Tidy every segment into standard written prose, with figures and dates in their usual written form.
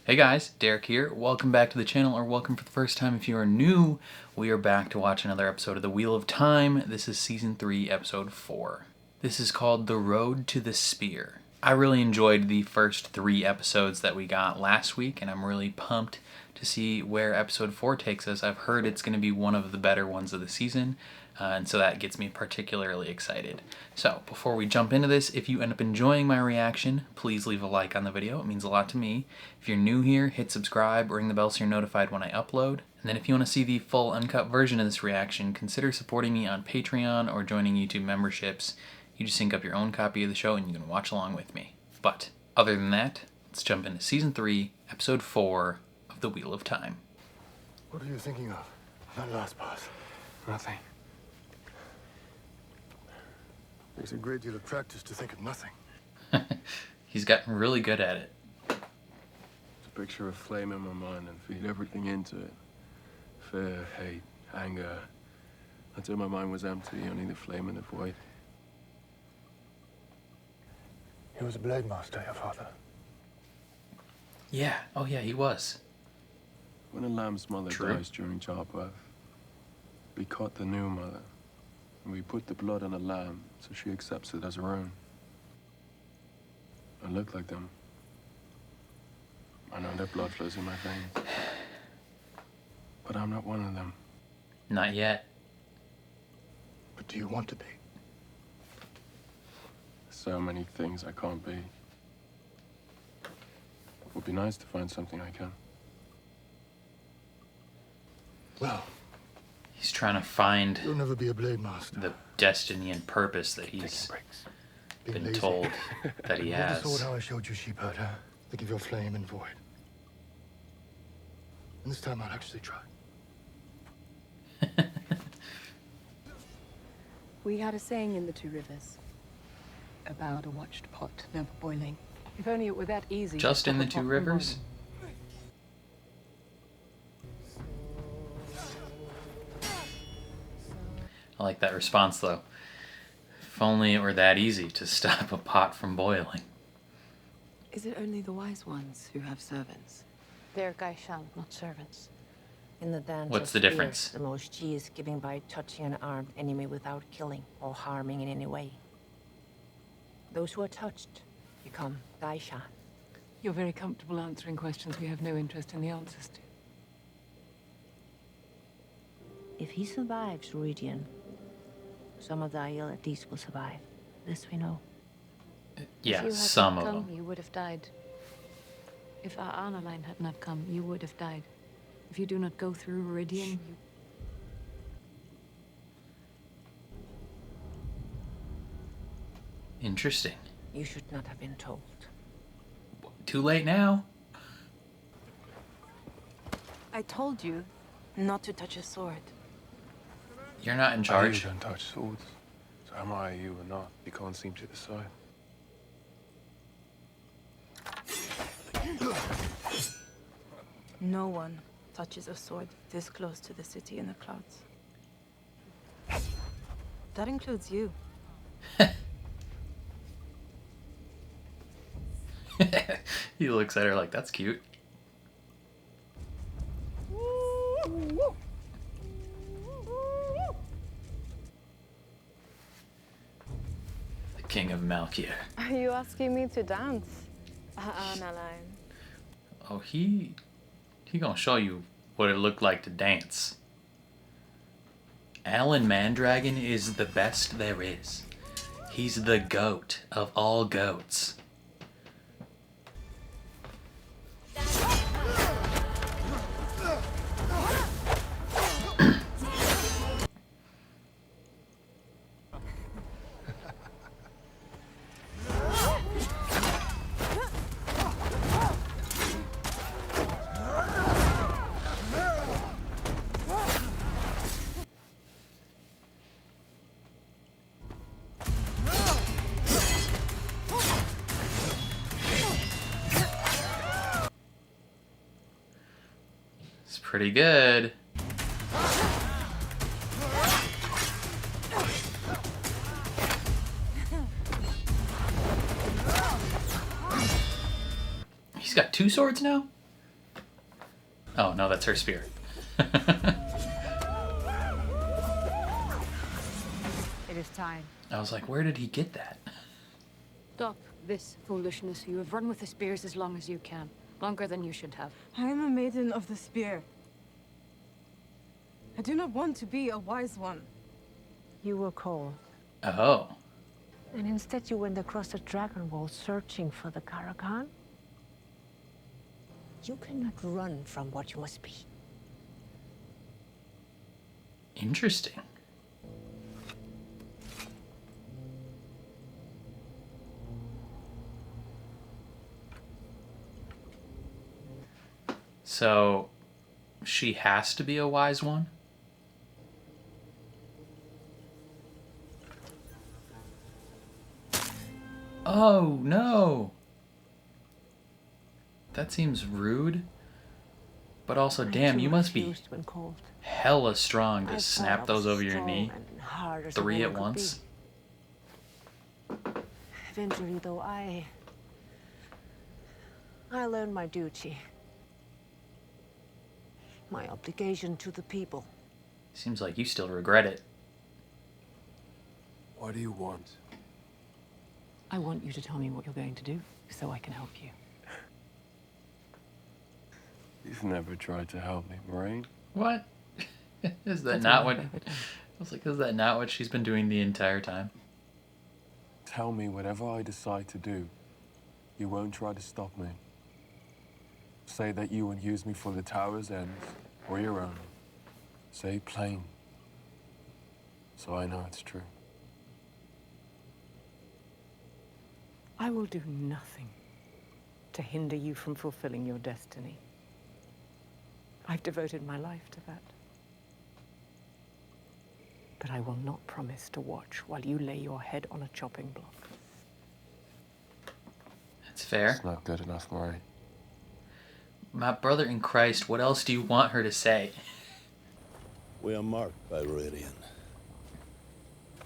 Hey guys, Derek here. Welcome back to the channel, or welcome for the first time if you are new. We are back to watch another episode of The Wheel of Time. This is Season 3, Episode 4. This is called The Road to the Spear. I really enjoyed the first 3 episodes that we got last week, and I'm really pumped to see where Episode 4 takes us. I've heard it's going to be one of the better ones of the season, and so that gets me particularly excited. So, before we jump into this, if you end up enjoying my reaction, please leave a like on the video. It means a lot to me. If you're new here, hit subscribe, ring the bell so you're notified when I upload. And then if you want to see the full uncut version of this reaction, consider supporting me on Patreon or joining YouTube memberships. You just sync up your own copy of the show and you can watch along with me. But, other than that, let's jump into Season 3, Episode 4 of The Wheel of Time. What are you thinking of? That last part. Nothing. Takes a great deal of practice to think of nothing. He's gotten really good at it. It's a picture of flame in my mind and feed everything into it. Fear, hate, anger. Until my mind was empty, only the flame and the void. He was a blade master, your father. Yeah, oh yeah, he was. When a lamb's mother True. dies during childbirth, we cut the new mother. And we put the blood on a lamb so she accepts it as her own. I look like them. I know their blood flows in my veins. But I'm not one of them. Not yet. But do you want to be? So many things I can't be. It would be nice to find something I can. Well, He's trying to find you'll never be a blade master. the destiny and purpose that he's Being been lazy. told that he Hold the has. sword how I showed you, sheepherder. Think of your flame and void. And this time I'll actually try. We had a saying in the Two Rivers about a watched pot never boiling. If only it were that easy. Just to in the stop a Two pot from Rivers? boiling. I like that response though. If only it were that easy to stop a pot from boiling. Is it only the wise ones who have servants? They're Gaishan, not servants. In the dance What's of the spears, difference? The most G is giving by touching an armed enemy without killing or harming in any way. Those who are touched become Gaishan. You're very comfortable answering questions we have no interest in the answers to. If he survives Ruidian, some of the Aiel at least will survive. This we know. Yeah, If you had some not of come, them. you would have died. If our honor line had not come, you would have died. If you do not go through Meridian, you... Interesting. You should not have been told. Too late now. I told you not to touch a sword. You're not in I charge. don't touch swords. So am I you or not? You can't seem to decide. No one touches a sword this close to the city in the clouds. That includes you. He looks at her like, that's cute. The King of Malkia. Are you asking me to dance? Annaline. Oh, he gonna show you what it looked like to dance. Alan Mandragon is the best there is. He's the goat of all goats. It's pretty good. He's got 2 swords now? Oh, no, that's her spear. It is time. I was like, where did he get that? Stop this foolishness. You have run with the spears as long as you can. Longer than you should have. I am a maiden of the spear. I do not want to be a wise one. You were called, Oh. and instead you went across the dragon wall searching for the Karakan. You cannot run from what you must be. Interesting. So, she has to be a wise one? Oh, no! That seems rude. But also, damn, you must be When called. hella strong to I snap thought I was those over your strong knee. and hard as a 3 at woman could once. be. Eventually, though, I learned my duty. My obligation to the people. Seems like you still regret it. What do you want? I want you to tell me what you're going to do, so I can help you. You've never tried to help me, Moraine. What? Is that That's not all what... I've ever done. I was like, is that not what she's been doing the entire time? Tell me whatever I decide to do. You won't try to stop me. Say that you won't use me for the tower's ends or your own. Say it plain, so I know it's true. I will do nothing to hinder you from fulfilling your destiny. I've devoted my life to that. But I will not promise to watch while you lay your head on a chopping block. That's fair. It's not good enough, Moraine. My brother in Christ, what else do you want her to say? We are marked by Ruidian.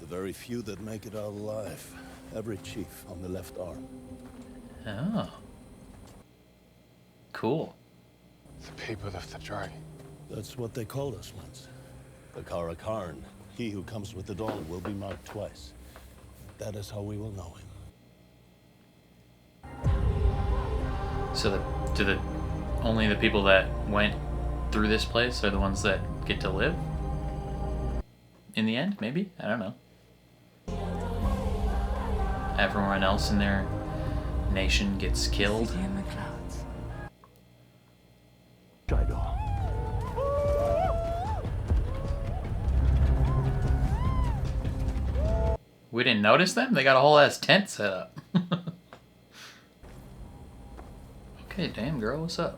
The very few that make it out alive. Every chief on the left arm. Oh. Cool. The people of the dragon. That's what they called us once. The Karakarn. He who comes with the dawn will be marked twice. That is how we will know him. So only the people that went through this place are the ones that get to live? In the end, maybe? I don't know. Everyone else in their nation gets killed. City in the clouds. Drydaw. We didn't notice them? They got a whole ass tent set up. Okay, damn girl, what's up?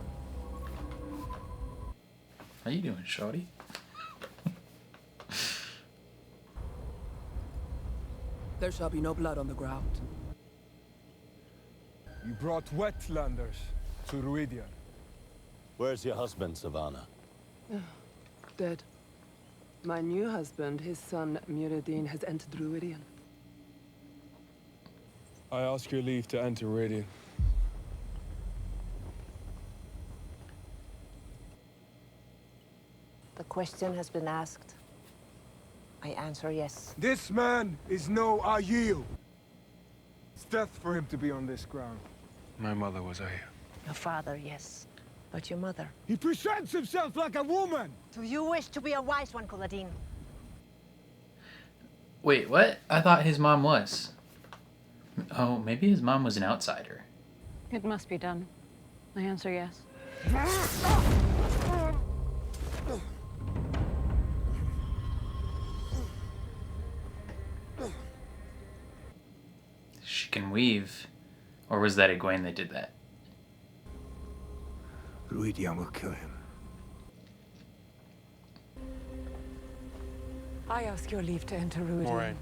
How you doing, shorty? There shall be no blood on the ground. You brought wetlanders to Ruidian. Where's your husband, Savannah? Dead. My new husband, his son Muradin, has entered Ruidian. I ask your leave to enter Ruidian. The question has been asked. I answer yes. This man is no Aiel. It's death for him to be on this ground. My mother was a... Your father, yes. But your mother? He presents himself like a woman! Do you wish to be a wise one, Kuladin? Wait, what? I thought his mom was. Oh, maybe his mom was an outsider. It must be done. I answer yes. She can weave. Or was that Egwene that did that? Ruidian will kill him. I ask your leave to enter Ruidian. Moraine.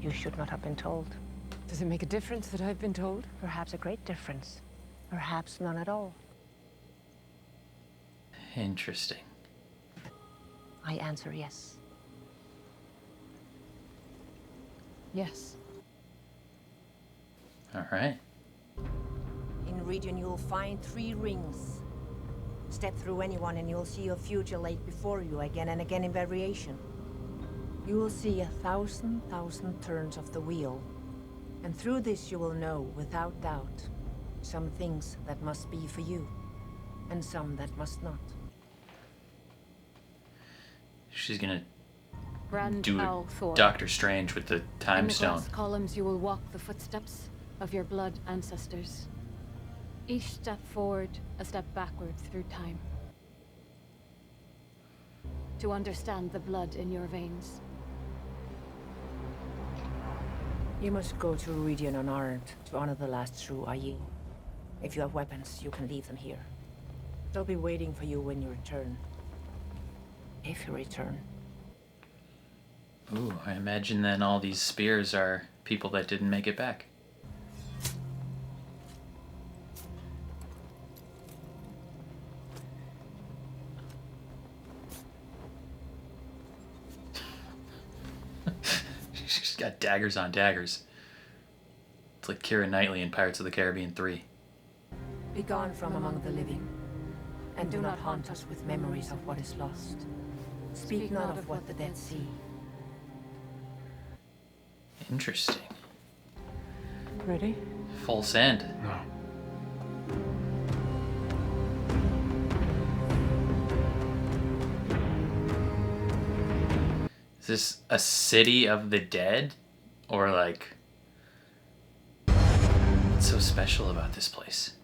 You should not have been told. Does it make a difference that I've been told? Perhaps a great difference. Perhaps none at all. Interesting. I answer yes. Yes. All right. In region, you'll find 3 rings. Step through any one and you'll see your future laid before you again and again in variation. You will see 1,000 turns of the wheel. And through this you will know, without doubt, some things that must be for you, and some that must not. She's gonna Brand do Owl a Thor. Doctor Strange with the In time the stone. glass columns you will walk the footsteps of your blood ancestors. Each step forward, a step backward through time. To understand the blood in your veins. You must go to a region unarmed to honor the last true Aiel. If you have weapons, you can leave them here. They'll be waiting for you when you return. If you return. Ooh, I imagine then all these spears are people that didn't make it back. She's got daggers on daggers. It's like Keira Knightley in Pirates of the Caribbean 3. Be gone from among the living, and do not haunt us with memories of what is lost. Speak not of what the dead see. Interesting. Ready? Full send. No. Is this a city of the dead? Or like... What's so special about this place?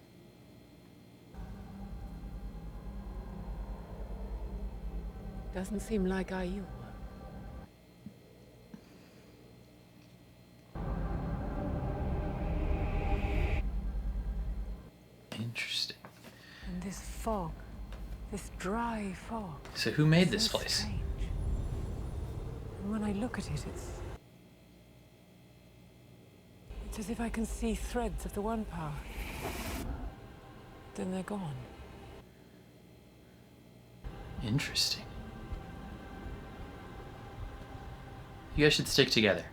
Doesn't seem like Aiel. Interesting. And this fog, this dry fog. So who made this so place? strange. And when I look at it, it's as if I can see threads of the one power. Then they're gone. Interesting. You guys should stick together.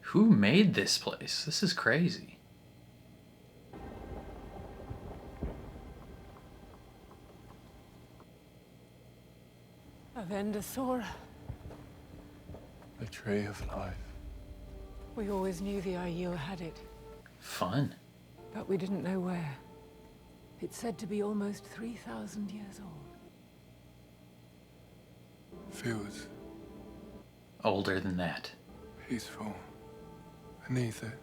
Who made this place? This is crazy. A Vendasaur. The tree of life. We always knew the Aiel had it, Fun. but we didn't know where. It's said to be almost 3,000 years old. Feels Older than that. peaceful beneath it.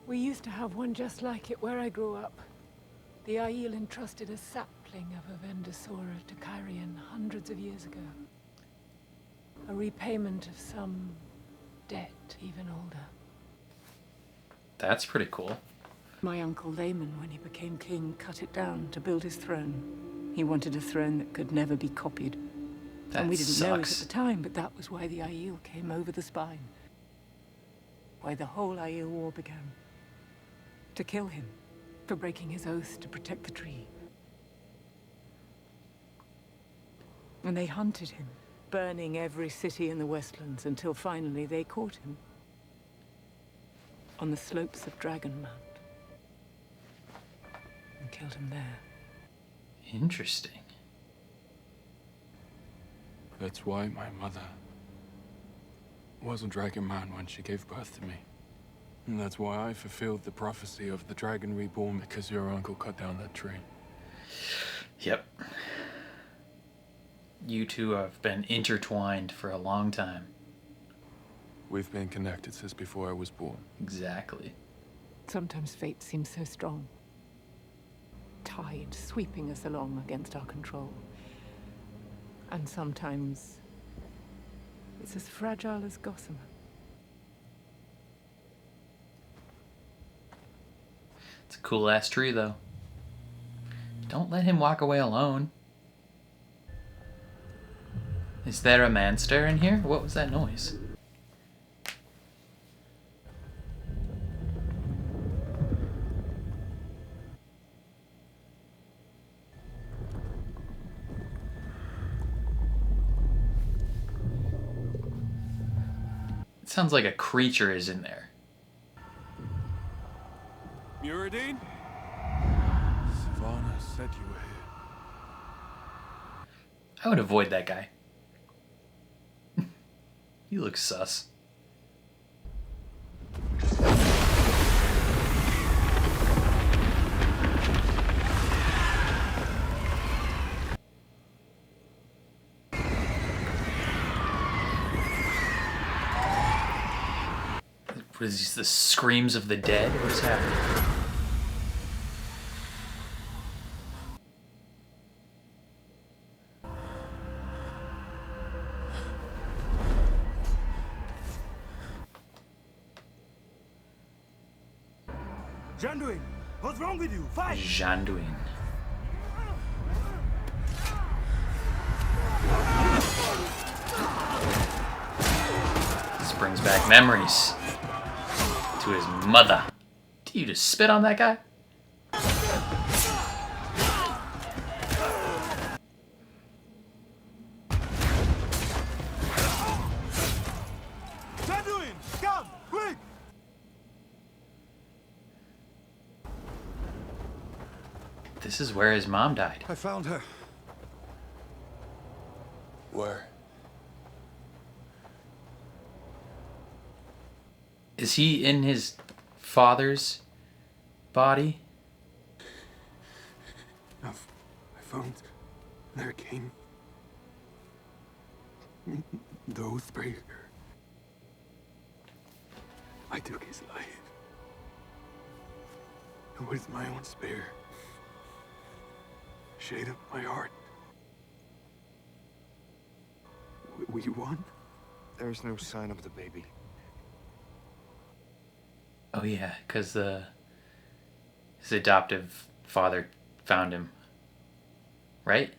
We used to have one just like it where I grew up. The Aiel entrusted a sapling of a Vendasaur to Kyrian hundreds of years ago. A repayment of some debt even older. That's pretty cool. My uncle Layman, when he became king, cut it down to build his throne. He wanted a throne that could never be copied. That And we didn't know it at sucks. the time, but that was why the Aiel came over the spine. Why the whole Aiel War began. To kill him, for breaking his oath to protect the tree. And they hunted him, burning every city in the Westlands until finally they caught him. On the slopes of Dragonmount. And killed him there. Interesting. That's why my mother was a dragon man when she gave birth to me. And that's why I fulfilled the prophecy of the dragon reborn, because your uncle cut down that tree. Yep. You two have been intertwined for a long time. We've been connected since before I was born. Exactly. Sometimes fate seems so strong. Tide sweeping us along against our control. And sometimes it's as fragile as gossamer. It's a cool ass tree though. Don't let him walk away alone. Is there a monster in here? What was that noise? It sounds like a creature is in there. Muradin? Savannah said you were here. I would avoid that guy. He looks sus. What is this, the screams of the dead? What's happening? Janduin, what's wrong with you? Fight! Janduin. This brings back memories to his mother. Did you just spit on that guy? Janduin, come, quick! This is where his mom died. I found her. Where? Is he in his father's body? I found their king. The Oathbreaker. I took his life. With my own spear. Shade up my heart. We won? There is no sign of the baby. Oh yeah, because his adoptive father found him. Right?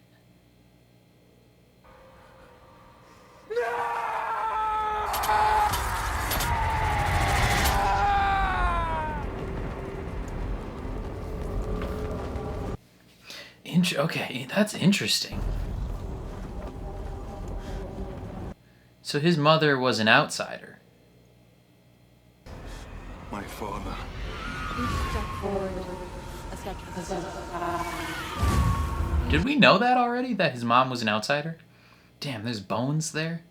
Okay, that's interesting. So his mother was an outsider. My father. Did we know that already? That his mom was an outsider? Damn, there's bones there.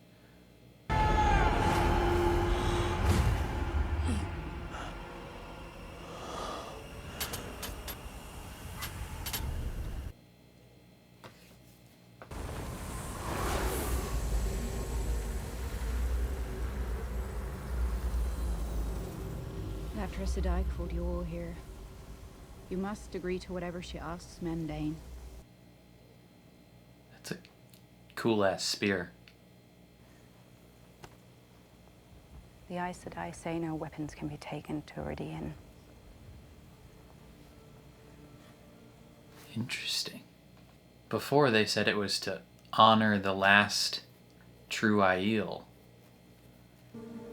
After Sedai called you all here, you must agree to whatever she asks, Mendane. That's a cool-ass spear. The Aes Sedai say no weapons can be taken to Iridian. Interesting. Before they said it was to honor the last true Aiel.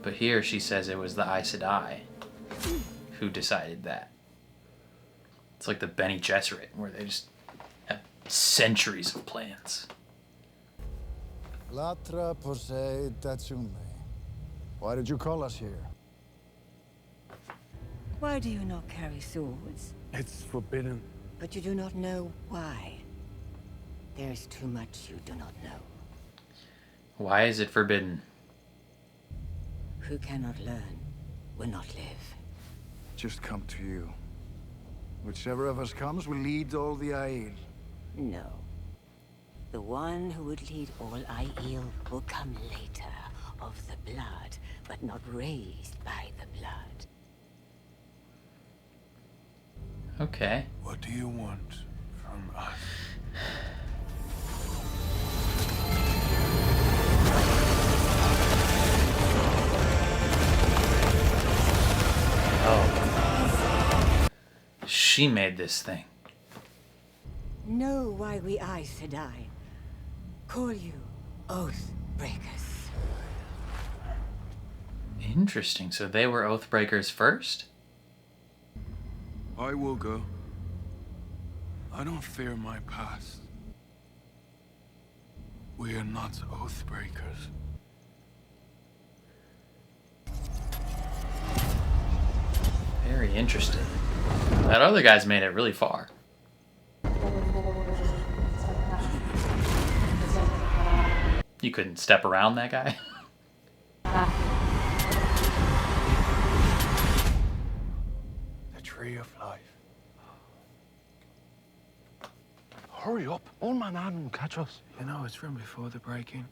But here she says it was the Aes Sedai who decided that. It's like the Bene Gesserit, where they just have centuries of plans. Latra posei tatsume. Why did you call us here? Why do you not carry swords? It's forbidden. But you do not know why. There is too much you do not know. Why is it forbidden? Who cannot learn will not live. Just come to you. Whichever of us comes will lead all the Aiel. No. The one who would lead all Aiel will come later, of the blood, but not raised by the blood. Okay. What do you want from us? Oh. She made this thing. Know why we Aes Sedai call you Oathbreakers. Interesting. So they were Oathbreakers first? I will go. I don't fear my past. We are not Oathbreakers. Very interesting. That other guy's made it really far. You couldn't step around that guy? The tree of life. Hurry up. Old man Adam will catch us. You know, it's from before the break-in.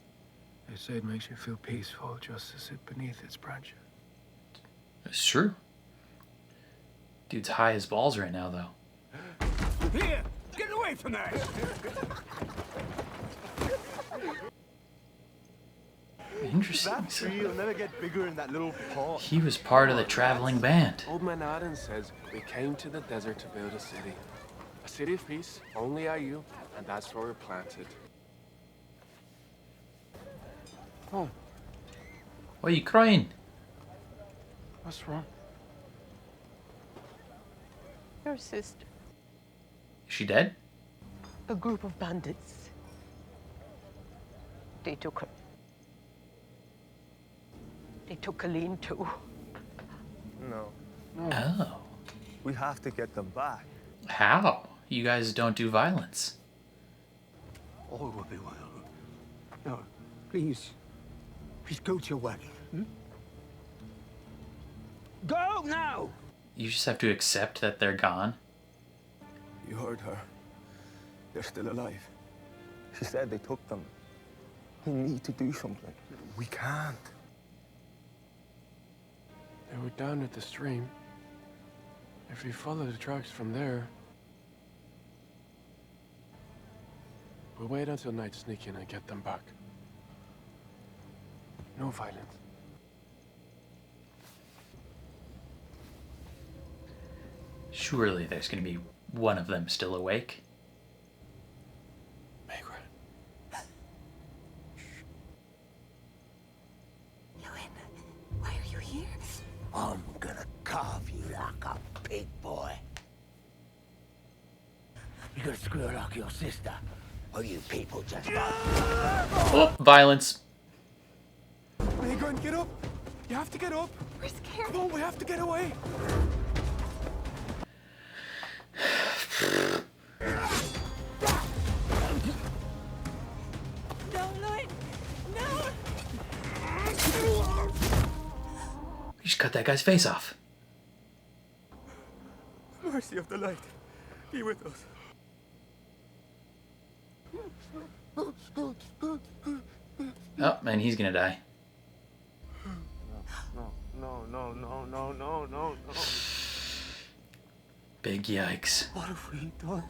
They say it makes you feel peaceful just to sit beneath its branches. It's true. Dude's high as balls right now, though. Here! Get away from there! Interesting. That tree will never get bigger in that little pot. He was part of the traveling band. Old man Aden says we came to the desert to build a city. A city of peace, only Aiel, and that's where we're planted. Oh, Why are you crying? what's wrong? Your sister. Is she dead? A group of bandits. They took her. They took Colleen too. No. Oh. We have to get them back. How? You guys don't do violence. All will be well. No, please. Please go to your wagon. Hmm? Go now! You just have to accept that they're gone. You heard her. They're still alive. She said they took them. We need to do something. We can't. They were down at the stream. If we follow the tracks from there, we'll wait until night, sneak in and get them back. No violence. Surely there's going to be one of them still awake. Why are you here? I'm gonna carve you like a pig, boy. You gonna screw her like your sister? Or you people just... Oh, violence. Megan, get up! You have to get up! We're scared. Come on, we have to get away! No, Lloyd! No! You just cut that guy's face off. Mercy of the light, be with us. Oh, and he's gonna die. No. Big yikes. What have we done?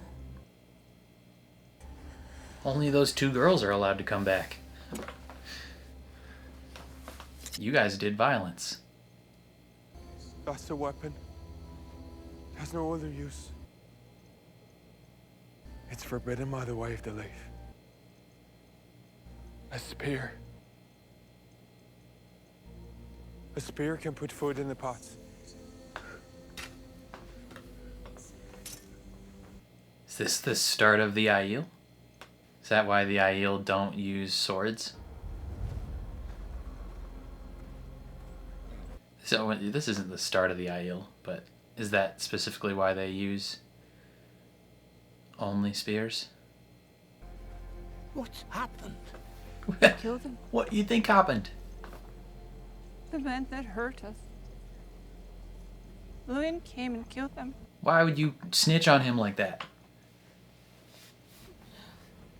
Only those two girls are allowed to come back. You guys did violence. That's the weapon. Has no other use. It's forbidden by the way of the leaf. A spear. A spear can put food in the pots. Is this the start of the Aiel? Is that why the Aiel don't use swords? So this isn't the start of the Aiel, but is that specifically why they use only spears? What's happened? Killed them. What do you think happened? The men that hurt us. Lewin came and killed them. Why would you snitch on him like that?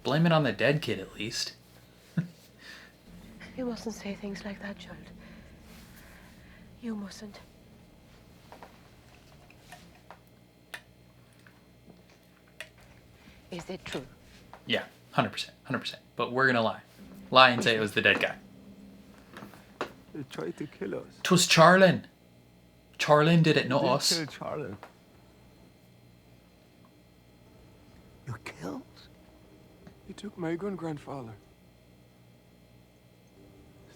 Blame it on the dead kid at least. You mustn't say things like that, child. You mustn't. Is it true? Yeah, 100%, 100%. But we're gonna lie. Lie and say it was the dead guy. They tried to kill us. 'Twas Charlin. Charlin did it, not They us. killed Charlie. You killed? He took my grandfather.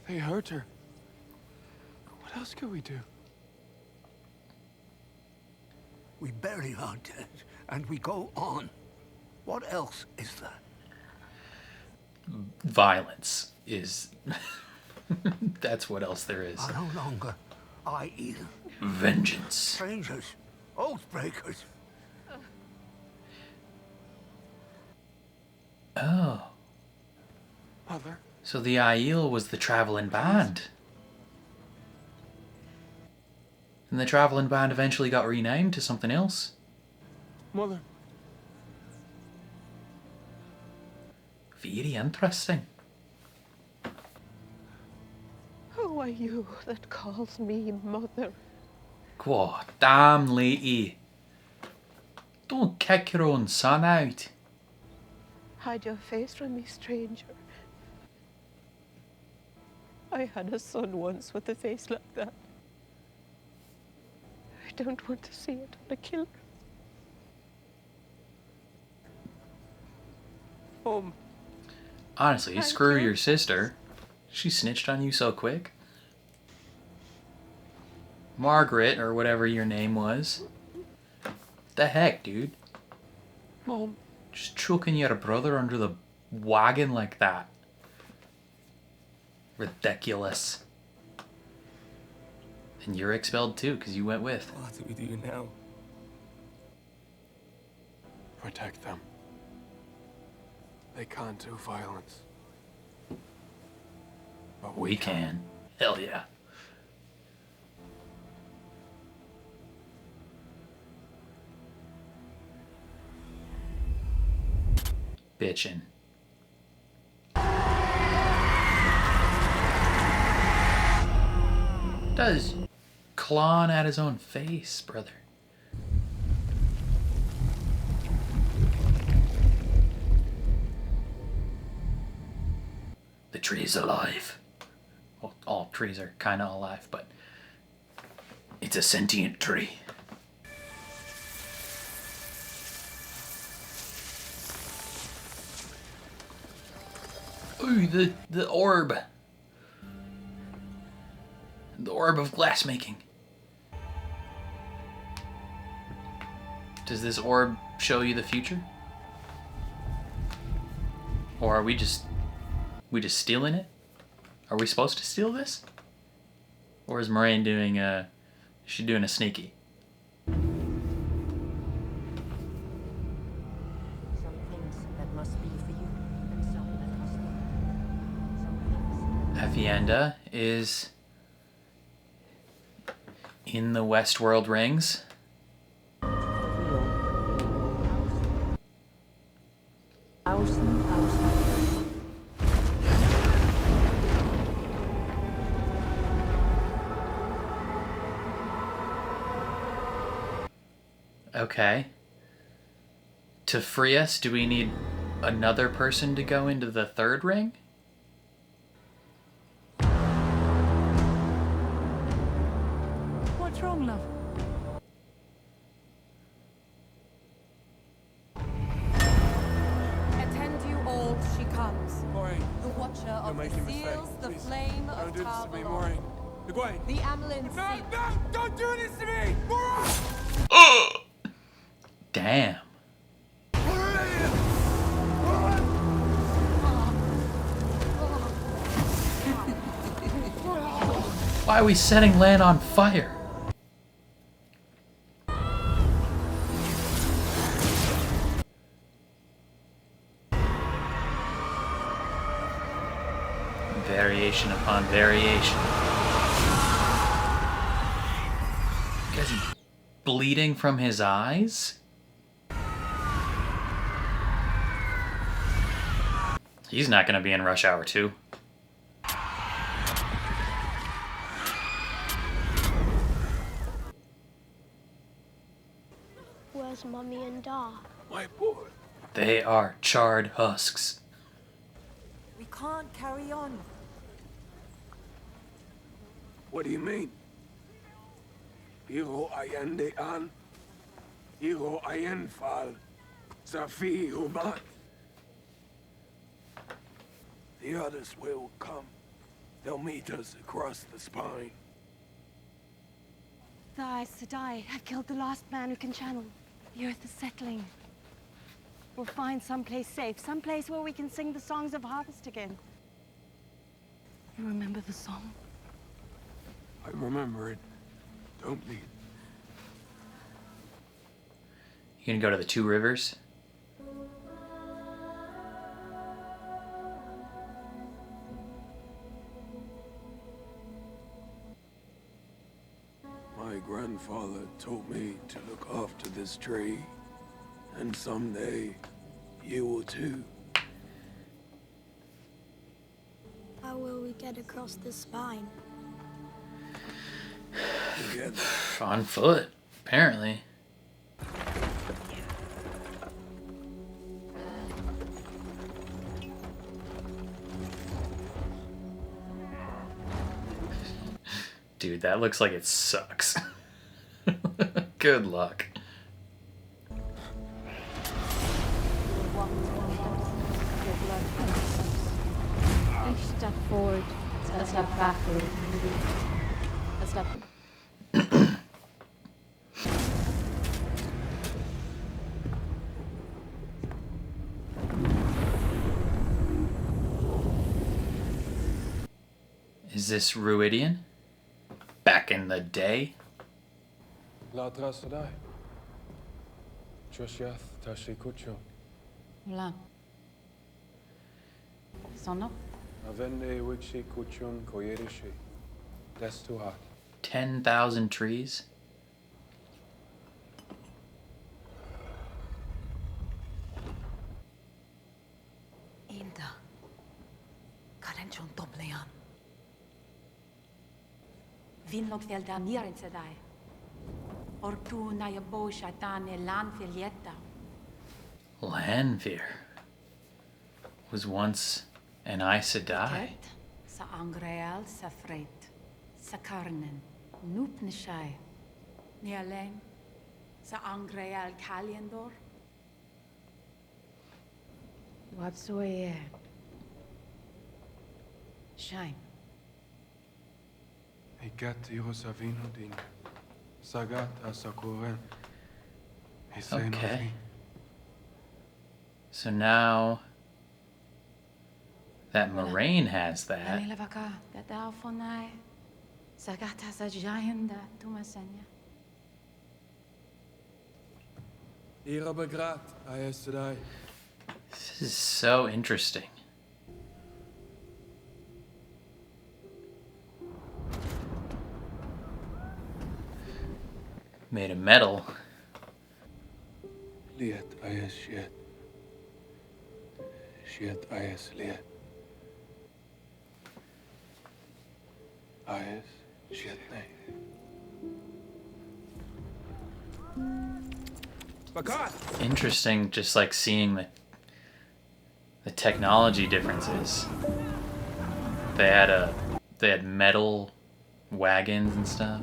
They hurt her. What else could we do? We bury our dead and we go on. What else is there? Violence is... That's what else there is. I no longer Aiel. Vengeance. Strangers. Oathbreakers. Oh. Mother. So the Aiel was the traveling band. And the traveling band eventually got renamed to something else. Mother. Very interesting. Who are you that calls me mother? God damn, lady. Don't kick your own son out. Hide your face from me, stranger. I had a son once with a face like that. I don't want to see it on a killer. Home. Honestly, Thank screw you. your sister. She snitched on you so quick. Margaret, or whatever your name was. The heck, dude? Mom. Just chucking your brother under the wagon like that. Ridiculous. And you're expelled too, because you went with. What do we do now? Protect them. They can't do violence. But We can. Hell yeah. Bitchin'. Does clawing at his own face, brother. The tree's alive. Well, all trees are kind of alive, but it's a sentient tree. Ooh, the orb. The orb of glassmaking. Does this orb show you the future? Or are we just stealing it? Are we supposed to steal this? Or is Moraine doing is she doing a sneaky? Some things that must be for you, and some that must not. Some things Avienda is in the Westworld rings. Okay. To free us, do we need another person to go into the third ring? What's wrong, love? Attend you all, she comes. Moraine. The Watcher of the making a mistake. Seals, the Please. Flame Don't of do this to me, Tarvalon. Moraine. Egwene. The Amelin Sea. No! Don't do this to me! Moraine! Damn. Why are we setting land on fire? Variation upon variation. Guys, bleeding from his eyes? He's not gonna be in Rush Hour 2. Where's Mummy and Dad? My boy. They are charred husks. We can't carry on. What do you mean? Hijo ayende an. Hijo ayen fal. Safi umat. The others will come. They'll meet us across the spine. The Aes Sedai have killed the last man who can channel. The earth is settling. We'll find someplace safe, someplace where we can sing the songs of harvest again. You remember the song? I remember it Don't leave. You gonna go to the Two Rivers? My grandfather told me to look after this tree, and someday you will too. How will we get across the spine? Together. On foot, apparently. Dude, that looks like it sucks. Good luck. Each step forward, a step backward, a step. Is this Ruidian? Back in the day? La trasadai. Troshath tashi kucho. Hola. Sono? Avende wixi kuchun koyerishi. Destuhat. 10,000 trees? Inda. Karenchon Toblean. Vinlok vel da miren sedai. Ortu na je bosha tane lan filietta. Lanfear was once an Aes Sedai. Sa angreal sa freit. Sa karnen. Noop nishai. Ni alleen. Sa angreal kaliendor. What's way? Shine. Ikat Irosavino din. Sagat asakuren. Okay. So now that Moraine has that. Levaka, that alfonai. Sagata sa jayenda tumasanya. Ira begrat, Aesedai. This is so interesting. Made of metal. Liet Aes Shiet. Shiet Aes Liet. Aes Shiet Nay. Interesting, just like seeing the technology differences. They had metal wagons and stuff.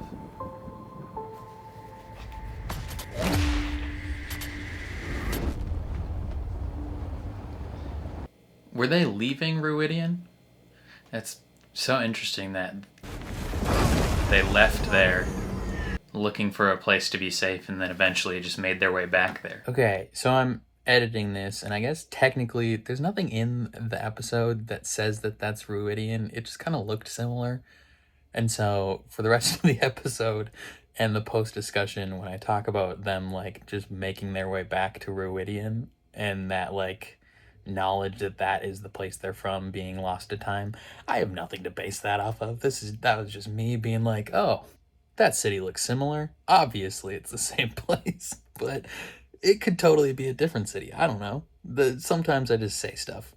Were they leaving Ruidian? That's so interesting that they left there looking for a place to be safe and then eventually just made their way back there. Okay, so I'm editing this, and I guess technically there's nothing in the episode that says that that's Ruidian. It just kind of looked similar. And so for the rest of the episode and the post-discussion, when I talk about them like just making their way back to Ruidian and that like knowledge that that is the place they're from being lost to time, I have nothing to base that off of. That was just me being like, oh, that city looks similar. Obviously it's the same place, but it could totally be a different city. I don't know. Sometimes I just say stuff.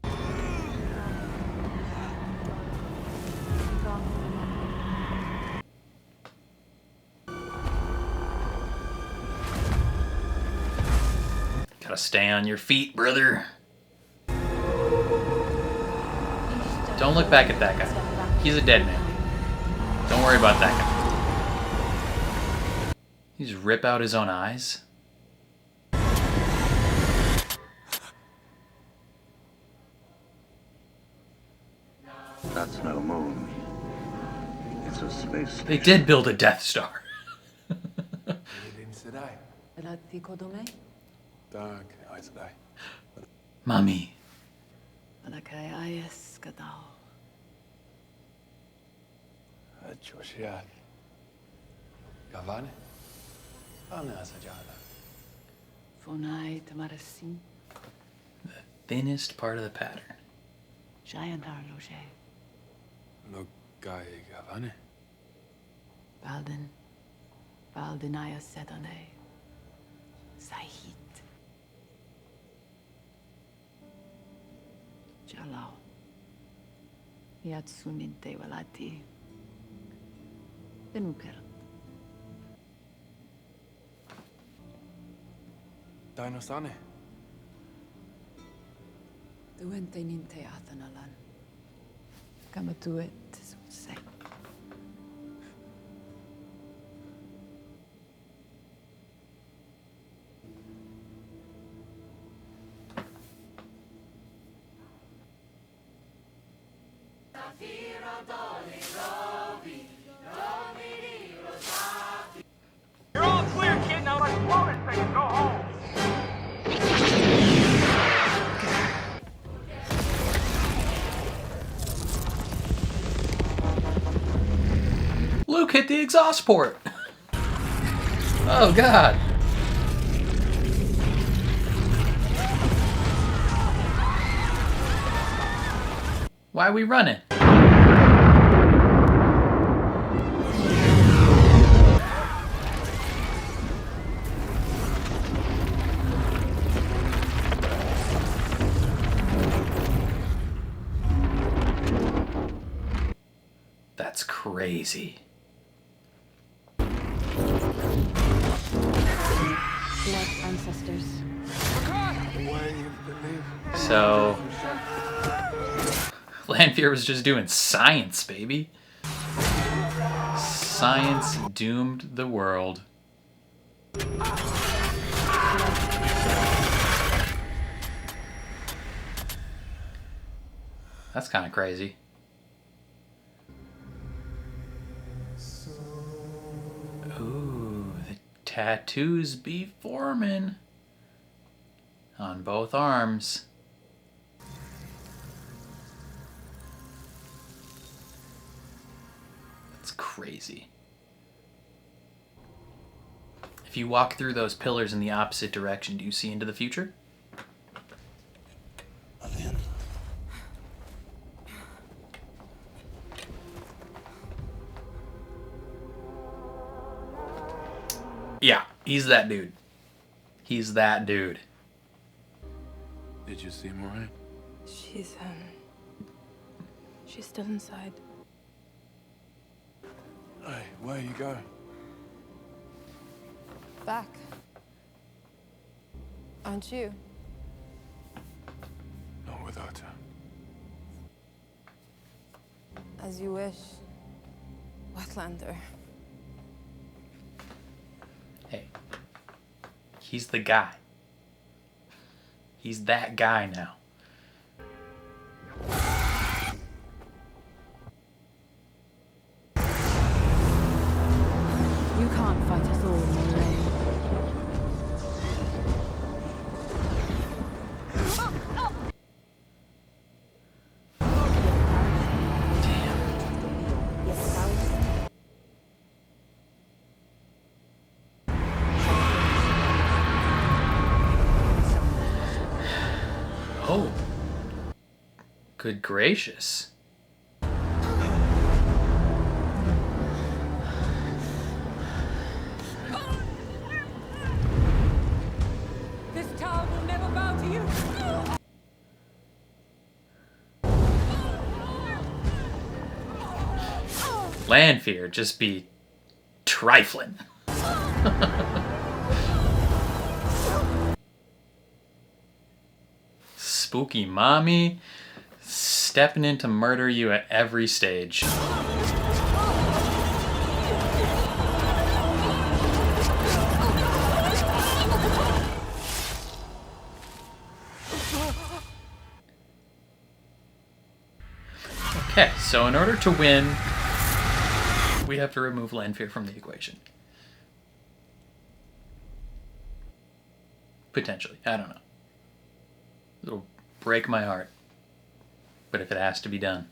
Gotta stay on your feet, brother. Don't look back at that guy. He's a dead man. Don't worry about that guy. He just rip out his own eyes. That's no moon. It's a space station. They did build a Death Star. Mommy. Gavane? Ana sajada. Fonai tamarasi. Thinnest part of the pattern. Jayandar loge. Lo gai Gavane. Balden. Baldenaya sedane. Sahit. Jalao. Yatsuninte walati. Denuker. Dinosane. Duente ninte athanalan. Kamatuet say. You're all clear, kid. Now let's blow this thing and go home. Luke hit the exhaust port. Oh God. Why are we running? That's crazy. Blood ancestors. So, Lanfear was just doing science, baby. Science doomed the world. That's kind of crazy. Ooh, the tattoos be forming on both arms. That's crazy. If you walk through those pillars in the opposite direction, do you see into the future? Yeah, he's that dude. He's that dude. Did you see Moray? She's still inside. Hey, where you go? Back. Aren't you? Not without her. As you wish. Wetlander. Hey, he's the guy. He's that guy now. You can't fight us all, Moray. Oh. Good gracious. This town will never bow to you. Lanfear just be trifling. Spooky mommy stepping in to murder you at every stage. Okay, so in order to win, we have to remove Lanfear from the equation. Potentially. I don't know. It'll break my heart. But if it has to be done.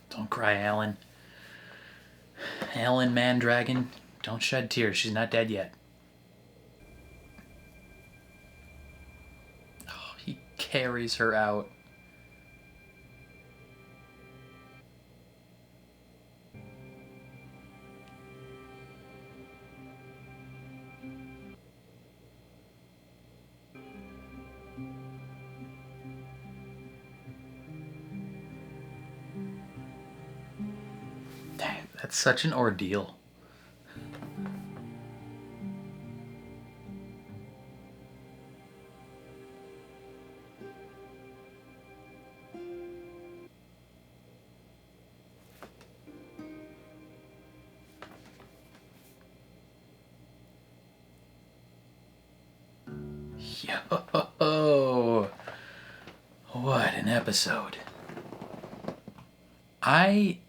Don't cry, Alan. Alan Mandragon, don't shed tears. She's not dead yet. Oh, he carries her out. Dang, that's such an ordeal. Yo, what an episode. I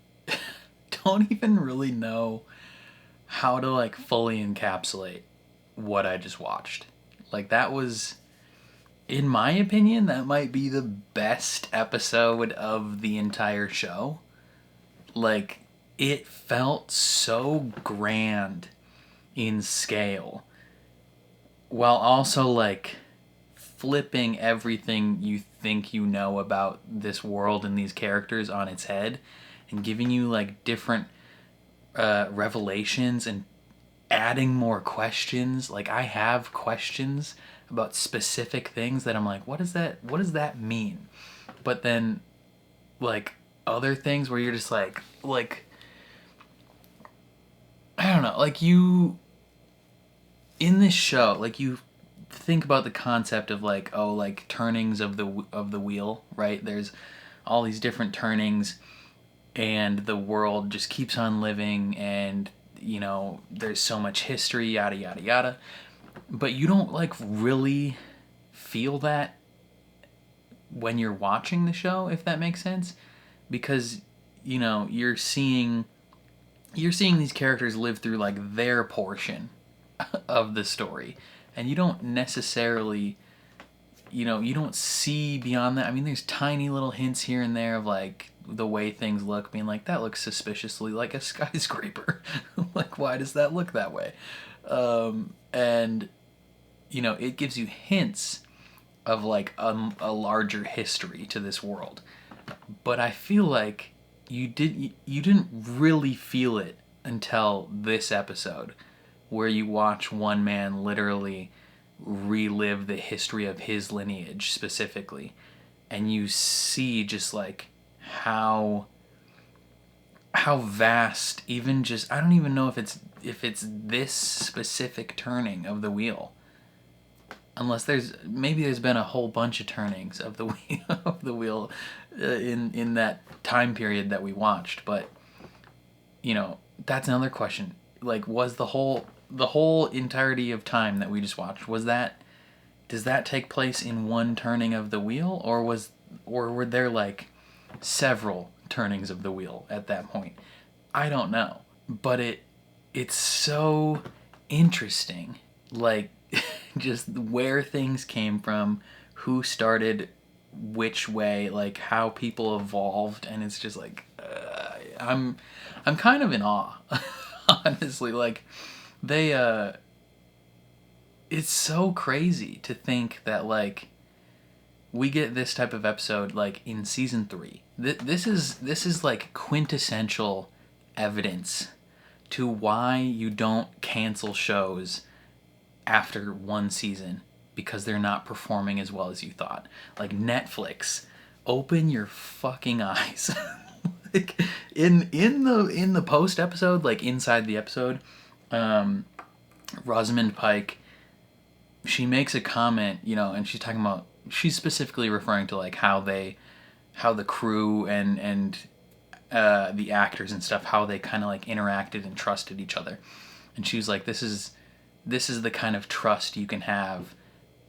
don't even really know how to like fully encapsulate what I just watched. Like that was, in my opinion, that might be the best episode of the entire show. Like it felt so grand in scale, while also like flipping everything you think you know about this world and these characters on its head, and giving you like different revelations and adding more questions. Like I have questions about specific things that I'm like, what does that mean? But then like other things where you're just like I don't know, like you in this show, like you think about the concept of like, oh, like turnings of the wheel, right? There's all these different turnings and the world just keeps on living, and you know, there's so much history, yada yada yada. But you don't like really feel that when you're watching the show, if that makes sense, because you know, you're seeing these characters live through like their portion of the story, and you don't necessarily, you know, you don't see beyond that. I mean, there's tiny little hints here and there of like the way things look, being like, that looks suspiciously like a skyscraper. Like, why does that look that way? And you know, it gives you hints of like a larger history to this world. But I feel like you didn't really feel it until this episode, where you watch one man literally relive the history of his lineage specifically, and you see just like how vast, even just, I don't even know if it's this specific turning of the wheel, unless there's been a whole bunch of turnings of the wheel, in that time period that we watched. But you know, that's another question. Like, was the whole entirety of time that we just watched, does that take place in one turning of the wheel, or were there like several turnings of the wheel at that point? I don't know, but it's so interesting, like just where things came from, who started which way, like how people evolved, and it's just like I'm kind of in awe. Honestly, like they it's so crazy to think that like we get this type of episode like in season 3. This is like quintessential evidence to why you don't cancel shows after one season because they're not performing as well as you thought. Like Netflix, open your fucking eyes. Like in the post episode, like inside the episode, Rosamund Pike, she makes a comment, you know, and she's specifically referring to like how the crew and the actors and stuff, how they kind of like interacted and trusted each other. And she was like, this is the kind of trust you can have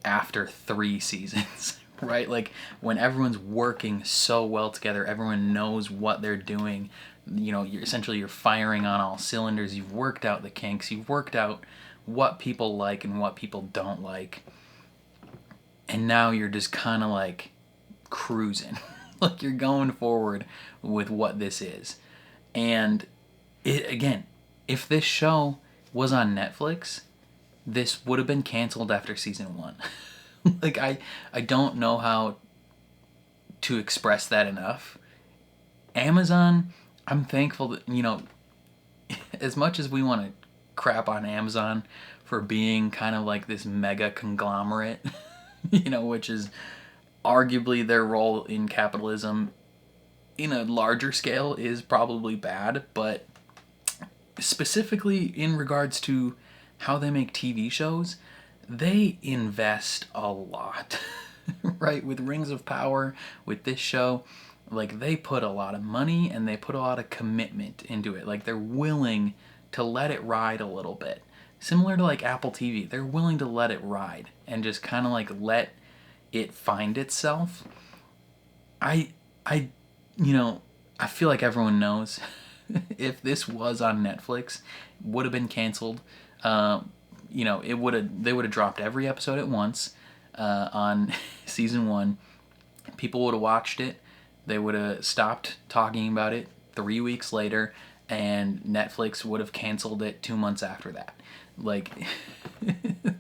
after 3 seasons. Right? Like when everyone's working so well together, everyone knows what they're doing. You know, you're firing on all cylinders. You've worked out the kinks. You've worked out what people like and what people don't like. And now you're just kind of like cruising. Like, you're going forward with what this is. And again, if this show was on Netflix, this would have been canceled after season 1. Like, I don't know how to express that enough. Amazon, I'm thankful that, you know, as much as we want to crap on Amazon for being kind of like this mega conglomerate, you know, which is arguably their role in capitalism in a larger scale is probably bad, but specifically in regards to how they make TV shows, they invest a lot, right? With Rings of Power, with this show, like, they put a lot of money and they put a lot of commitment into it. Like, they're willing to let it ride a little bit. Similar to like Apple TV, they're willing to let it ride and just kind of like let it find itself. I you know, I feel like everyone knows if this was on Netflix, would have been canceled. You know, they would have dropped every episode at once on season 1. People would have watched it. They would have stopped talking about it 3 weeks later, and Netflix would have canceled it 2 months after that. Like,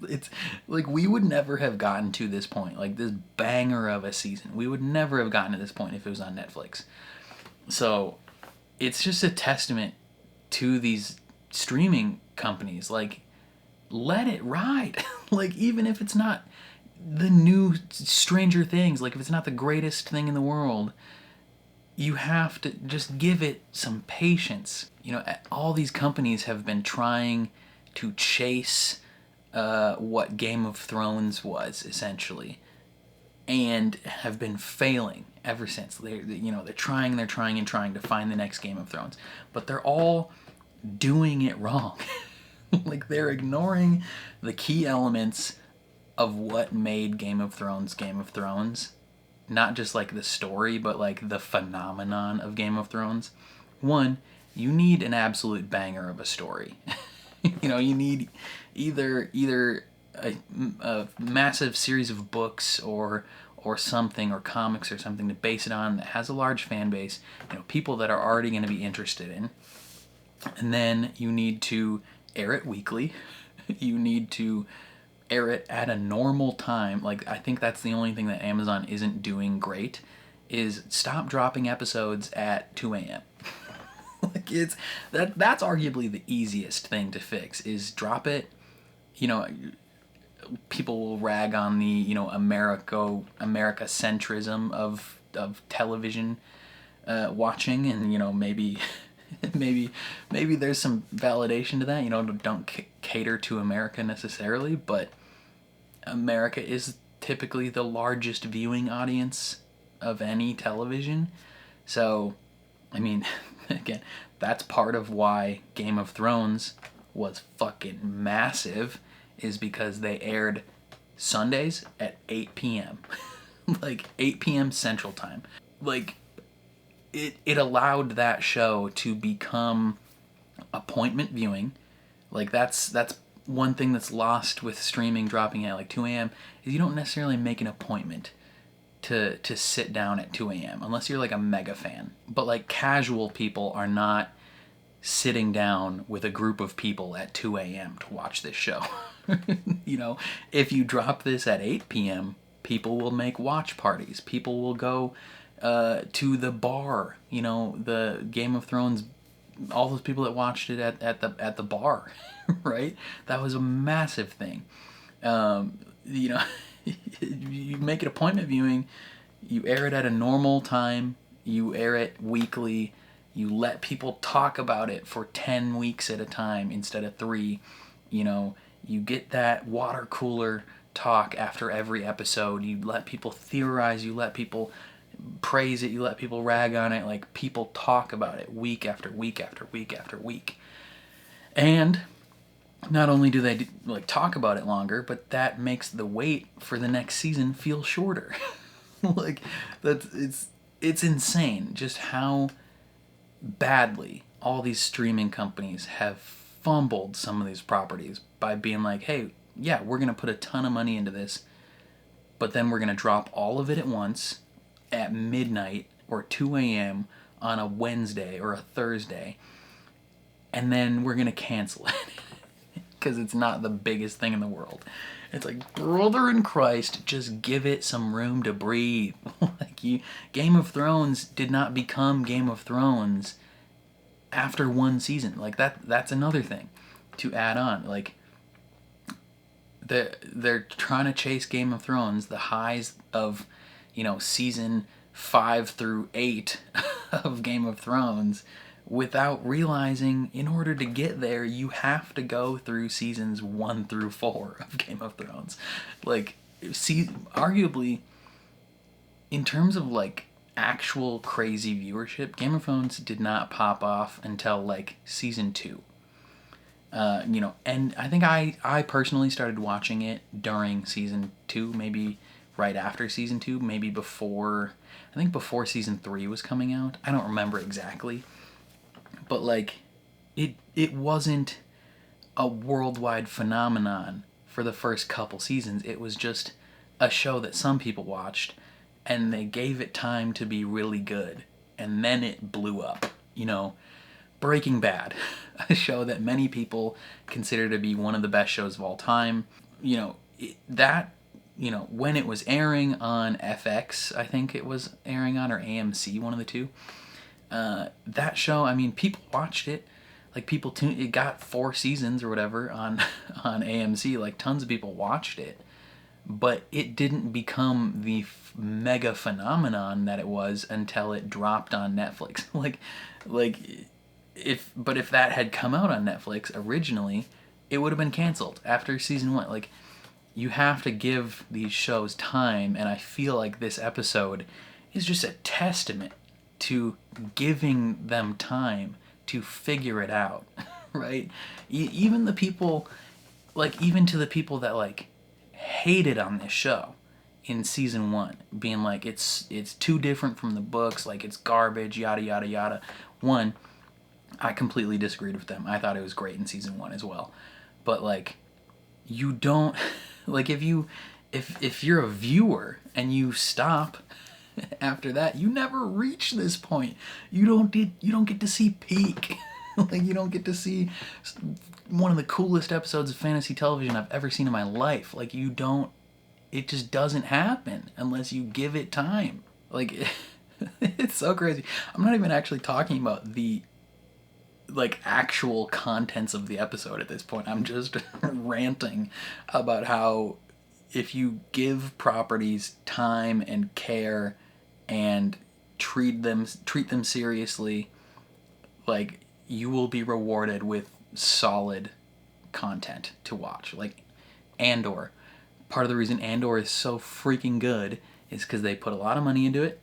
it's like we would never have gotten to this point, like this banger of a season. We would never have gotten to this point if it was on Netflix. So it's just a testament to these streaming companies. Like, let it ride. Like, even if it's not the new Stranger Things, like if it's not the greatest thing in the world, you have to just give it some patience. You know, all these companies have been trying to chase what Game of Thrones was, essentially, and have been failing ever since. They're trying to find the next Game of Thrones, but they're all doing it wrong. Like, they're ignoring the key elements of what made Game of Thrones Game of Thrones. Not just like the story, but like the phenomenon of Game of Thrones. One, you need an absolute banger of a story. You know, you need either a massive series of books or something, or comics or something to base it on that has a large fan base, you know, people that are already going to be interested in. And then you need to air it weekly. You need to air it at a normal time. Like, I think that's the only thing that Amazon isn't doing great, is stop dropping episodes at 2 a.m. Like, that's arguably the easiest thing to fix, is drop it. You know, people will rag on the, you know, America-centrism of television watching, and, you know, maybe there's some validation to that. You know, don't cater to America necessarily, but America is typically the largest viewing audience of any television. So, I mean, again, that's part of why Game of Thrones was fucking massive, is because they aired Sundays at 8 p.m. Like 8 p.m. Central Time. Like, it allowed that show to become appointment viewing. Like, that's one thing that's lost with streaming dropping at like 2 a.m. is you don't necessarily make an appointment to sit down at 2 a.m. unless you're like a mega fan. But like, casual people are not sitting down with a group of people at 2 a.m. to watch this show. You know, if you drop this at 8 p.m., people will make watch parties. People will go to the bar. You know, the Game of Thrones, all those people that watched it at the bar, right? That was a massive thing. You know, you make it appointment viewing, you air it at a normal time, you air it weekly, you let people talk about it for 10 weeks at a time instead of 3. You know, you get that water cooler talk after every episode, you let people theorize, you let people praise it, you let people rag on it. Like, people talk about it week after week after week after week. And not only do they like talk about it longer, but that makes the wait for the next season feel shorter. Like, it's insane just how badly all these streaming companies have fumbled some of these properties by being like, hey, yeah, we're going to put a ton of money into this, but then we're going to drop all of it at once, at midnight or 2 a.m. on a Wednesday or a Thursday, and then we're gonna cancel it because it's not the biggest thing in the world. It's like, brother in Christ, just give it some room to breathe. Game of Thrones did not become Game of Thrones after one season. Like that's another thing to add on. Like they're trying to chase Game of Thrones, the highs of, season 5 through 8 of Game of Thrones, without realizing in order to get there you have to go through seasons 1 through 4 of Game of Thrones. Like, arguably, in terms of like actual crazy viewership, Game of Thrones did not pop off until like season 2. And I think I personally started watching it during season 2, maybe right after season 2, maybe before season 3 was coming out. I don't remember exactly. But like, it wasn't a worldwide phenomenon for the first couple seasons. It was just a show that some people watched, and they gave it time to be really good, and then it blew up. Breaking Bad, a show that many people consider to be one of the best shows of all time. When it was airing on FX, I think it was airing on, or AMC, one of the two. That show, I mean, people watched it. Like, it got 4 seasons or whatever on AMC. Like, tons of people watched it. But it didn't become the mega phenomenon that it was until it dropped on Netflix. If that had come out on Netflix originally, it would have been canceled after season 1. Like, you have to give these shows time, and I feel like this episode is just a testament to giving them time to figure it out, right? Even the people, even to the people that hated on this show in season 1, being like, it's too different from the books, like it's garbage, yada yada yada. One, I completely disagreed with them. I thought it was great in season 1 as well. But you don't if you're a viewer and you stop after that, you never reach this point. You don't get to see peak. You don't get to see one of the coolest episodes of fantasy television I've ever seen in my life. It just doesn't happen unless you give it time. It's so crazy. I'm not even actually talking about the actual contents of the episode at this point. I'm just ranting about how if you give properties time and care and treat them seriously, you will be rewarded with solid content to watch. Andor. Part of the reason Andor is so freaking good is because they put a lot of money into it,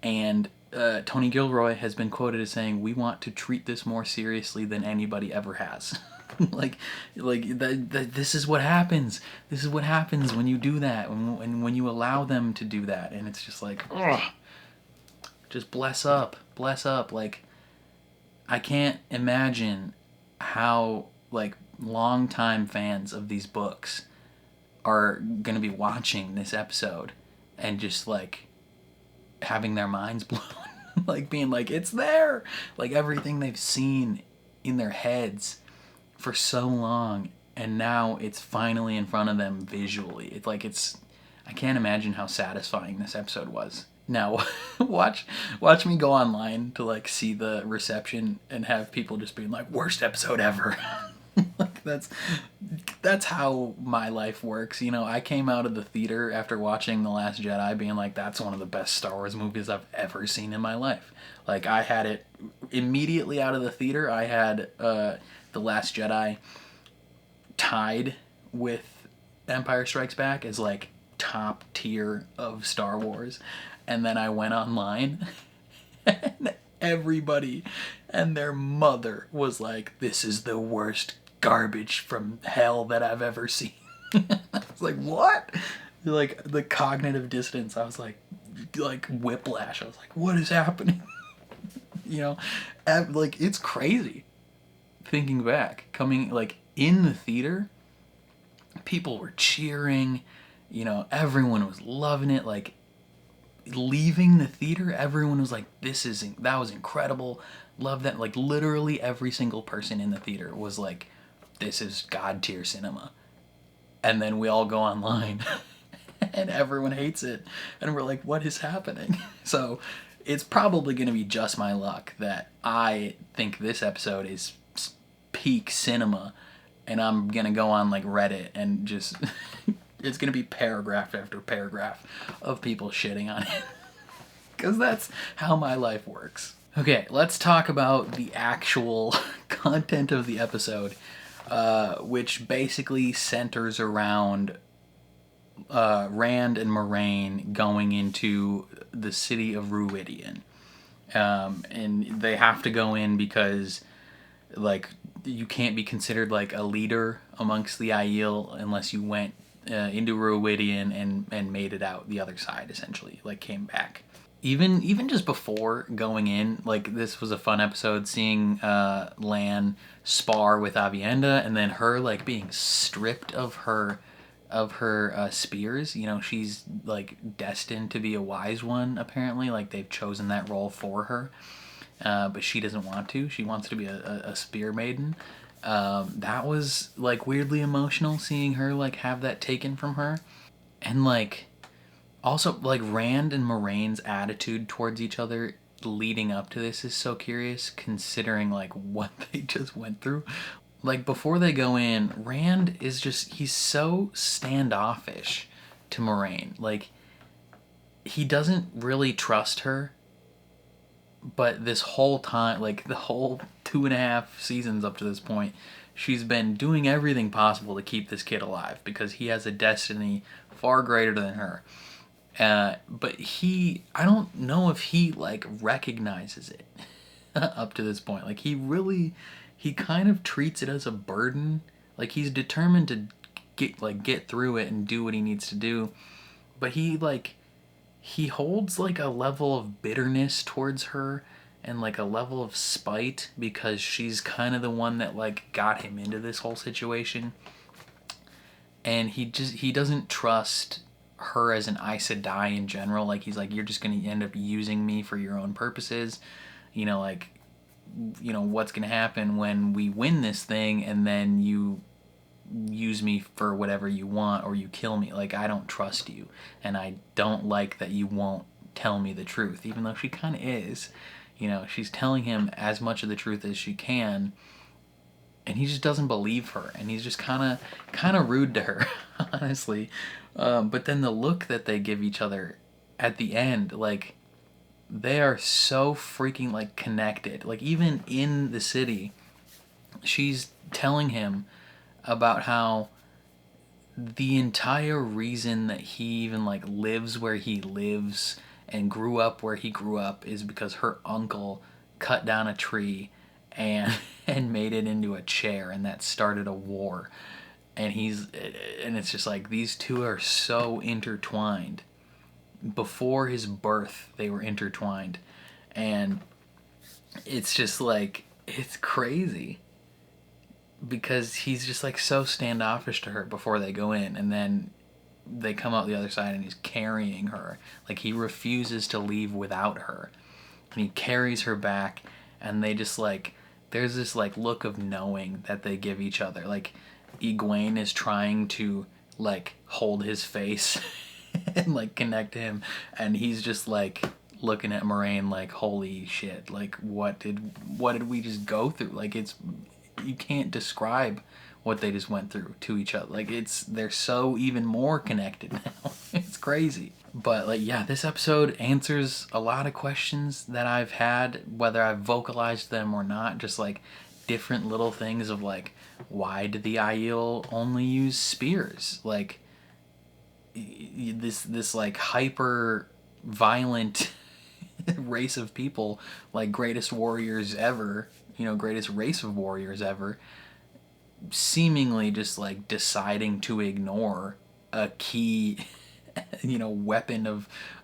and Tony Gilroy has been quoted as saying, "We want to treat this more seriously than anybody ever has." This is what happens. This is what happens when you do that, when you allow them to do that, and it's just just bless up. I can't imagine how longtime fans of these books are gonna be watching this episode and just having their minds blown, being it's there, everything they've seen in their heads for so long, and now it's finally in front of them visually. I can't imagine how satisfying this episode was. Now, watch me go online to see the reception and have people just being worst episode ever. That's how my life works. I came out of the theater after watching The Last Jedi being that's one of the best Star Wars movies I've ever seen in my life. I had it immediately out of the theater. I had The Last Jedi tied with Empire Strikes Back as top tier of Star Wars. And then I went online and everybody and their mother was this is the worst garbage from hell that I've ever seen. I was what? The cognitive dissonance. I was whiplash. I was what is happening? It's crazy thinking back. Coming in the theater, people were cheering, everyone was loving it. leaving the theater, everyone was like, that was incredible. Love that. Like, literally every single person in the theater was like, this is God tier cinema. And then we all go online and everyone hates it. And we're like, what is happening? So it's probably going to be just my luck that I think this episode is peak cinema. And I'm going to go on like Reddit and just, it's going to be paragraph after paragraph of people shitting on it. Because that's how my life works. Okay, let's talk about the actual content of the episode, which basically centers around Rand and Moraine going into the city of Ruidian. And they have to go in because, like, you can't be considered, like, a leader amongst the Aiel unless you went into Ruidian and made it out the other side, essentially, like, came back. Even just before going in, like, this was a fun episode, seeing Lan spar with Avienda, and then her, like, being stripped of her spears. You know, she's, like, destined to be a wise one, apparently. Like, they've chosen that role for her, but she doesn't want to. She wants to be a spear maiden. That was, like, weirdly emotional, seeing her, like, have that taken from her. And, like, also, like, Rand and Moraine's attitude towards each other leading up to this is so curious, considering, like, what they just went through. Like, before they go in, Rand is just, he's so standoffish to Moraine. Like, he doesn't really trust her, but this whole time, like, the whole 2.5 seasons up to this point, she's been doing everything possible to keep this kid alive, because he has a destiny far greater than her. But I don't know if he, like, recognizes it up to this point. Like, he kind of treats it as a burden. Like, he's determined to get through it and do what he needs to do. But he holds, like, a level of bitterness towards her and, like, a level of spite because she's kind of the one that, like, got him into this whole situation. And he doesn't trust her as an Aes Sedai in general. Like, he's like, you're just going to end up using me for your own purposes. You know, like, you know, what's going to happen when we win this thing and then you use me for whatever you want or you kill me. Like, I don't trust you. And I don't like that you won't tell me the truth, even though she kind of is. You know, she's telling him as much of the truth as she can, and he just doesn't believe her, and he's just kind of rude to her, honestly. But then the look that they give each other at the end, like, they are so freaking, like, connected. Like, even in the city, she's telling him about how the entire reason that he even, like, lives where he lives and grew up where he grew up is because her uncle cut down a tree and made it into a chair, and that started a war. And it's just like, these two are so intertwined. Before his birth, they were intertwined. And it's just like, it's crazy. Because he's just, like, so standoffish to her before they go in, and then they come out the other side and he's carrying her. Like, he refuses to leave without her. And he carries her back, and they just, like, there's this, like, look of knowing that they give each other. Like, Egwene is trying to, like, hold his face and, like, connect to him, and he's just, like, looking at Moraine like, holy shit, like, what did we just go through? Like, you can't describe what they just went through to each other. Like, they're so even more connected now. It's crazy. But, like, yeah, this episode answers a lot of questions that I've had, whether I've vocalized them or not. Just, like, different little things of, like, why did the Aiel only use spears? Like, this like, hyper violent race of people, like, greatest warriors ever, you know, greatest race of warriors ever, seemingly just, like, deciding to ignore a key, you know, weapon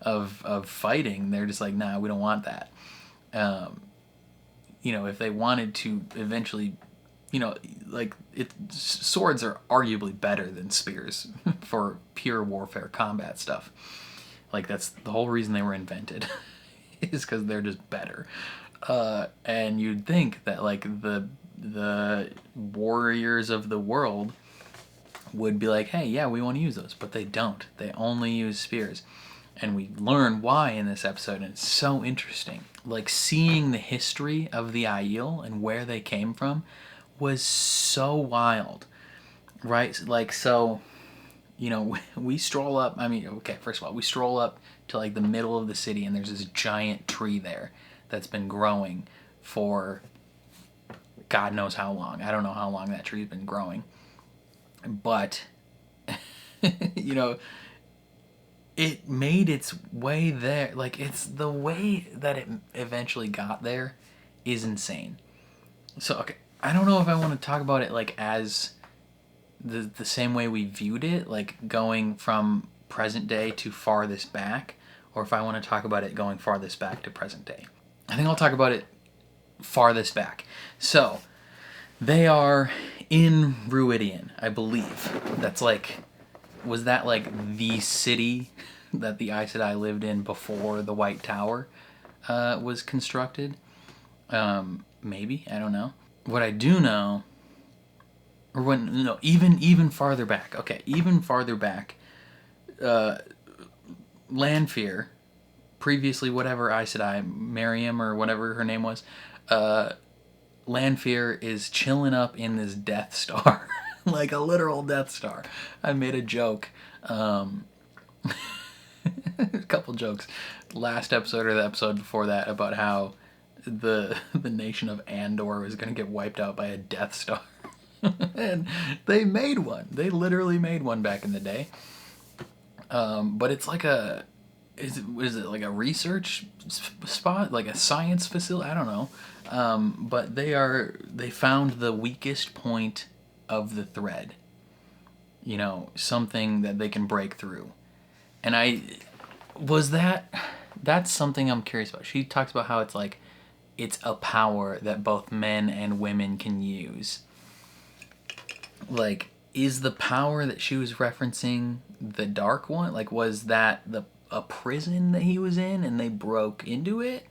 of fighting. They're just like, nah, we don't want that. You know, if they wanted to eventually, you know, like, swords are arguably better than spears for pure warfare combat stuff. Like, that's the whole reason they were invented, is because they're just better. And you'd think that, like, the warriors of the world would be like, hey, yeah, we want to use those. But they don't. They only use spears. And we learn why in this episode, and it's so interesting. Like, seeing the history of the Aiel and where they came from was so wild, right? Like, so, you know, we stroll up, I mean, okay, first of all, we stroll up to, like, the middle of the city, and there's this giant tree there that's been growing for God knows how long. I don't know how long that tree's been growing. But, you know, it made its way there. Like, it's the way that it eventually got there is insane. So, okay, I don't know if I want to talk about it, like, as the same way we viewed it, like, going from present day to farthest back, or if I want to talk about it going farthest back to present day. I think I'll talk about it farthest back. So, they are in Ruidian, I believe. That's like... Was that, like, the city that the Aes Sedai lived in before the White Tower was constructed? Maybe. I don't know. What I do know... Or when... No, even farther back. Okay, even farther back. Lanfear, previously whatever Aes Sedai, Miriam or whatever her name was, Lanfear is chilling up in this Death Star. Like a literal Death Star. I made a joke, a couple jokes, last episode or the episode before that, about how the nation of Andor was going to get wiped out by a Death Star. And they made one. They literally made one back in the day. But it's like a... Is it like a research spot? Like a science facility? I don't know. But they found the weakest point of the thread, you know, something that they can break through. And that's something I'm curious about. She talks about how it's like, it's a power that both men and women can use. Like, is the power that she was referencing the Dark One? Like, was that a prison that he was in and they broke into it?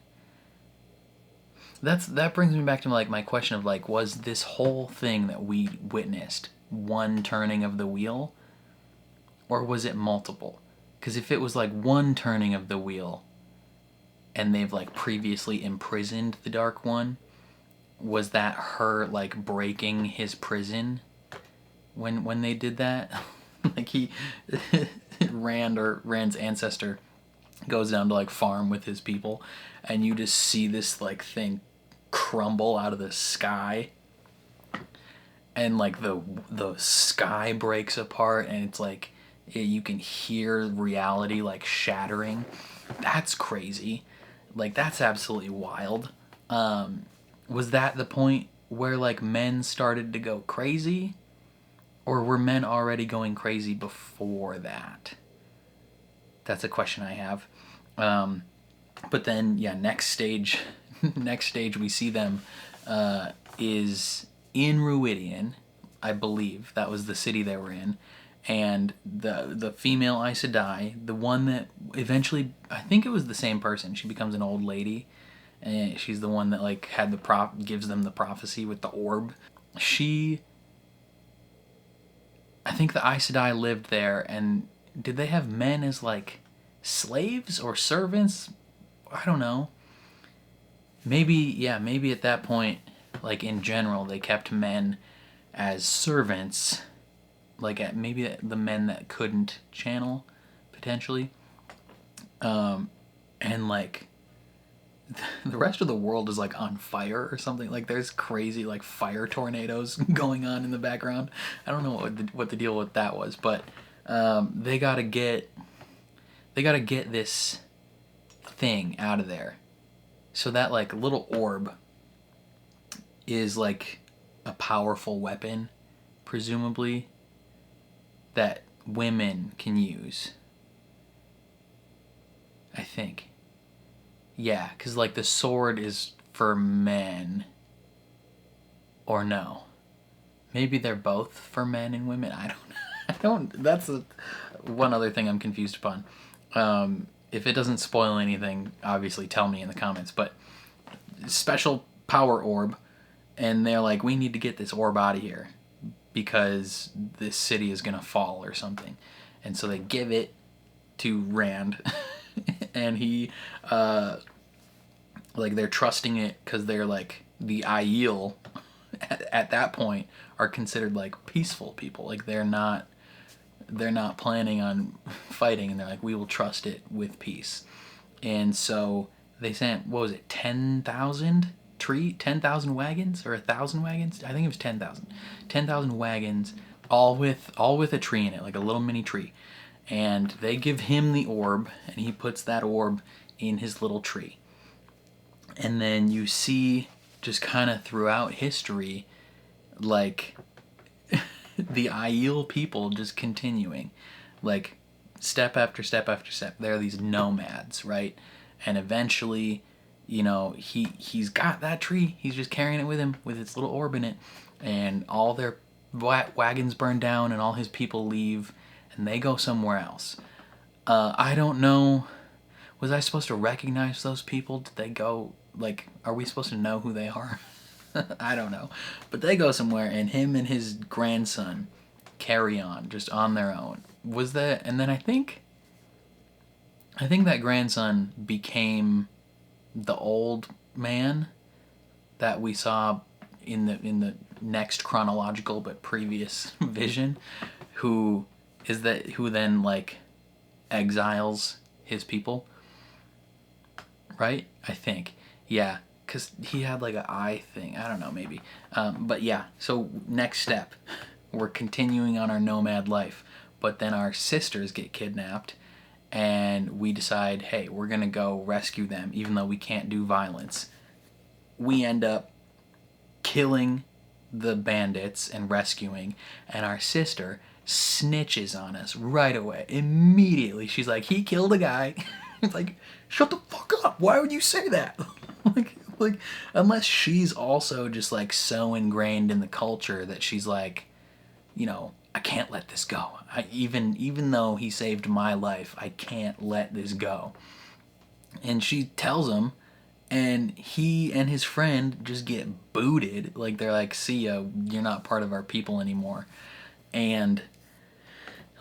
That brings me back to, like, my question of, like, was this whole thing that we witnessed one turning of the wheel, or was it multiple? Because if it was, like, one turning of the wheel and they've, like, previously imprisoned the Dark One, was that her, like, breaking his prison when they did that? Like, Rand's ancestor goes down to, like, farm with his people, and you just see this, like, thing crumble out of the sky, and, like, the sky breaks apart, and it's like you can hear reality, like, shattering. That's crazy. Like, that's absolutely wild. Was that the point where, like, men started to go crazy, or were men already going crazy before that? That's a question I have. But then, yeah, next stage we see them is in Ruidian, I believe. That was the city they were in. And the female Aes Sedai, the one that eventually, I think it was the same person. She becomes an old lady, and she's the one that, like, had gives them the prophecy with the orb. I think the Aes Sedai lived there, and did they have men as, like, slaves or servants? I don't know. Maybe at that point, like, in general, they kept men as servants, like, maybe the men that couldn't channel, potentially. And, like, the rest of the world is, like, on fire or something. Like, there's crazy, like, fire tornadoes going on in the background. I don't know what the deal with that was, but they gotta get this thing out of there. So that, like, little orb is, like, a powerful weapon, presumably, that women can use. I think. Yeah, because, like, the sword is for men. Or no. Maybe they're both for men and women. I don't. That's one other thing I'm confused upon. If it doesn't spoil anything, obviously tell me in the comments. But special power orb, and they're like, we need to get this orb out of here because this city is gonna fall or something. And so they give it to Rand, and he, like, they're trusting it because they're like the Aiel at that point are considered like peaceful people. Like they're not planning on fighting, and they're like, we will trust it with peace. And so they sent, what was it, 10,000 wagons or 1,000 wagons? I think it was 10,000. 10,000 wagons, all with a tree in it, like a little mini tree. And they give him the orb, and he puts that orb in his little tree. And then you see just kind of throughout history, like the Aiel people just continuing, like step after step after step. They're these nomads, right? And eventually, you know, he's got that tree. He's just carrying it with him with its little orb in it, and all their wagons burn down, and all his people leave, and they go somewhere else. I don't know. Was I supposed to recognize those people? Did they go, like, are we supposed to know who they are? I don't know. But they go somewhere, and him and his grandson carry on just on their own. Was that, and then I think that grandson became the old man that we saw in the next chronological but previous vision, who then like exiles his people, right? I think, yeah, because he had like an eye thing. I don't know, maybe. But yeah, so next step, we're continuing on our nomad life, but then our sisters get kidnapped, and we decide, hey, we're gonna go rescue them, even though we can't do violence. We end up killing the bandits and rescuing, and our sister snitches on us right away, immediately. She's like, he killed a guy. It's like, shut the fuck up, why would you say that? like unless she's also just like so ingrained in the culture that she's like, you know, I can't let this go. Even though he saved my life, I can't let this go. And she tells him, and he and his friend just get booted. Like, they're like, see ya, you're not part of our people anymore. And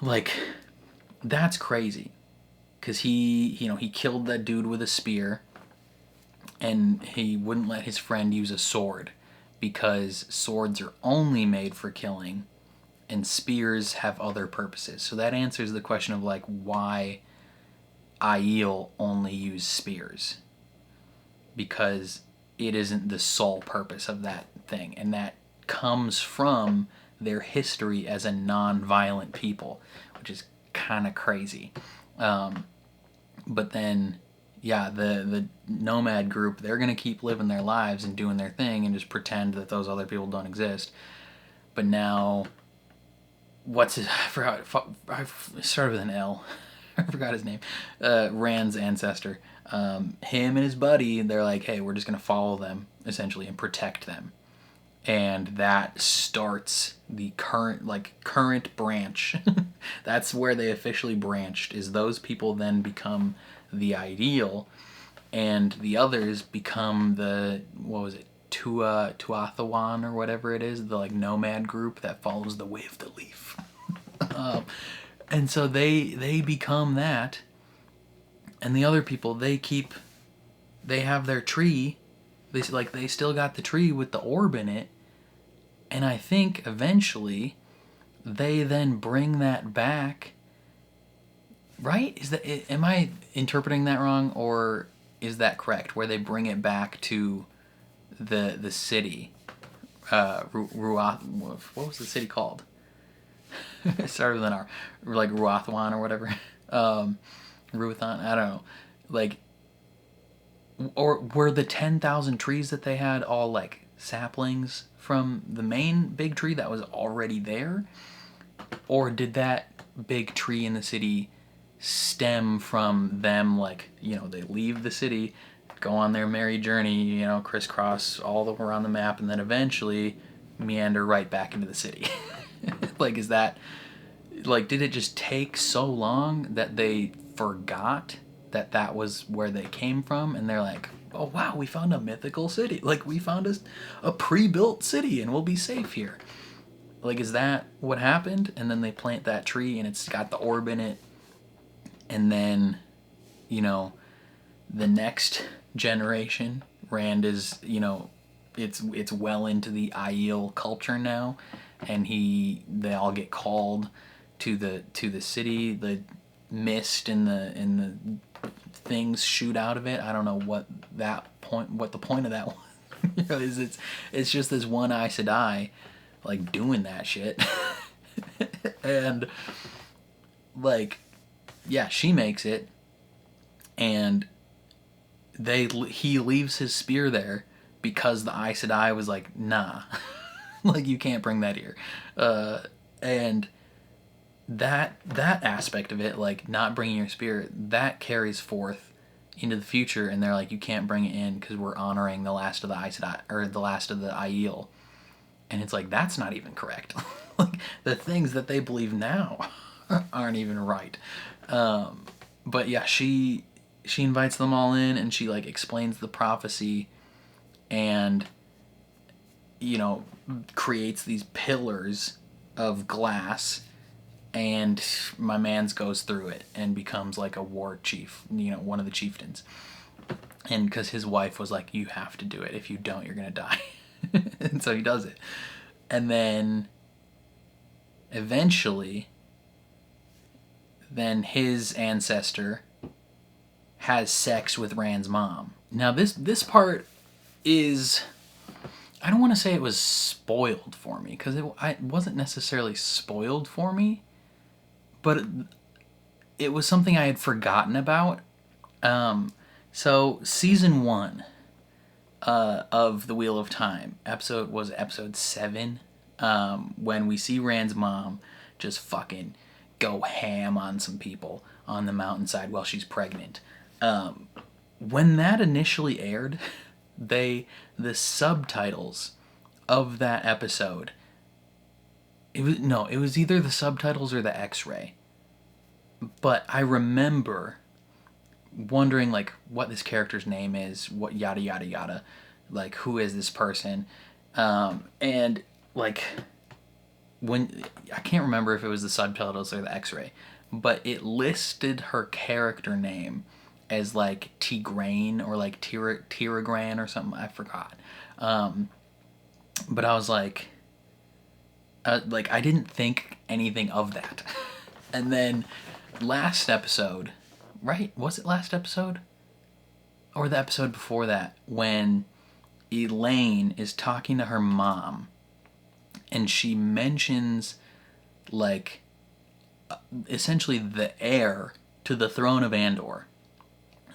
like, that's crazy, because he killed that dude with a spear, and he wouldn't let his friend use a sword because swords are only made for killing, and spears have other purposes. So that answers the question of like why Aiel only use spears, because it isn't the sole purpose of that thing, and that comes from their history as a non-violent people, which is kind of crazy. But then, yeah, the nomad group, they're gonna keep living their lives and doing their thing and just pretend that those other people don't exist. But now, what's his? I started with an L. I forgot his name. Rand's ancestor. Him and his buddy, they're like, hey, we're just gonna follow them essentially and protect them. And that starts the current branch. That's where they officially branched, is those people then become the Aiel, and the others become the, what was it, Tuathawan or whatever it is, the like nomad group that follows the way of the leaf. And so they become that, and the other people, they have their tree. They still got the tree with the orb in it, and I think eventually they then bring that back. Right? Am I interpreting that wrong, or is that correct? Where they bring it back to the city, Ruath. What was the city called? It started with an R, like Ruathwan or whatever. Ruathon. I don't know. Like. Or were the 10,000 trees that they had all like saplings from the main big tree that was already there? Or did that big tree in the city stem from them, like, you know, they leave the city, go on their merry journey, you know, crisscross all around the map, and then eventually meander right back into the city? Like, is that, like, did it just take so long that they forgot that that was where they came from, and they're like, oh wow, we found a mythical city. Like, we found a pre-built city and we'll be safe here. Like, is that what happened? And then they plant that tree and it's got the orb in it. And then, you know, the next generation, Rand is, you know, it's well into the Aiel culture now, and they all get called to the city. The mist and the things shoot out of it. I don't know what the point of that was. It's just this one Aes Sedai like doing that shit. And like, yeah, she makes it, and he leaves his spear there because the Aes Sedai was like, nah, like, you can't bring that here. And that aspect of it, like not bringing your spear, that carries forth into the future, and they're like, you can't bring it in because we're honoring the last of the Aes Sedai, or the last of the Aiel. And it's like, that's not even correct. Like, the things that they believe now aren't even right. But yeah, she invites them all in, and she like explains the prophecy, and, you know, creates these pillars of glass, and my man's goes through it and becomes like a war chief, you know, one of the chieftains. And because his wife was like, you have to do it, if you don't you're gonna die. And so he does it. And then eventually then his ancestor has sex with Rand's mom. Now this part is, I don't want to say it was spoiled for me, because it wasn't necessarily spoiled for me, but it was something I had forgotten about. So season 1 of The Wheel of Time, episode 7, when we see Rand's mom just fucking go ham on some people on the mountainside while she's pregnant. When that initially aired, the subtitles of that episode, it was either the subtitles or the X-ray, but I remember wondering like what this character's name is, what yada yada yada, like who is this person, and like when, I can't remember if it was the subtitles or the X-ray, but it listed her character name as like Tigraine or like Tiragran or something, I forgot. But I was like I didn't think anything of that. And then last episode, right? Was it last episode? Or the episode before that, when Elaine is talking to her mom, and she mentions like essentially the heir to the throne of Andor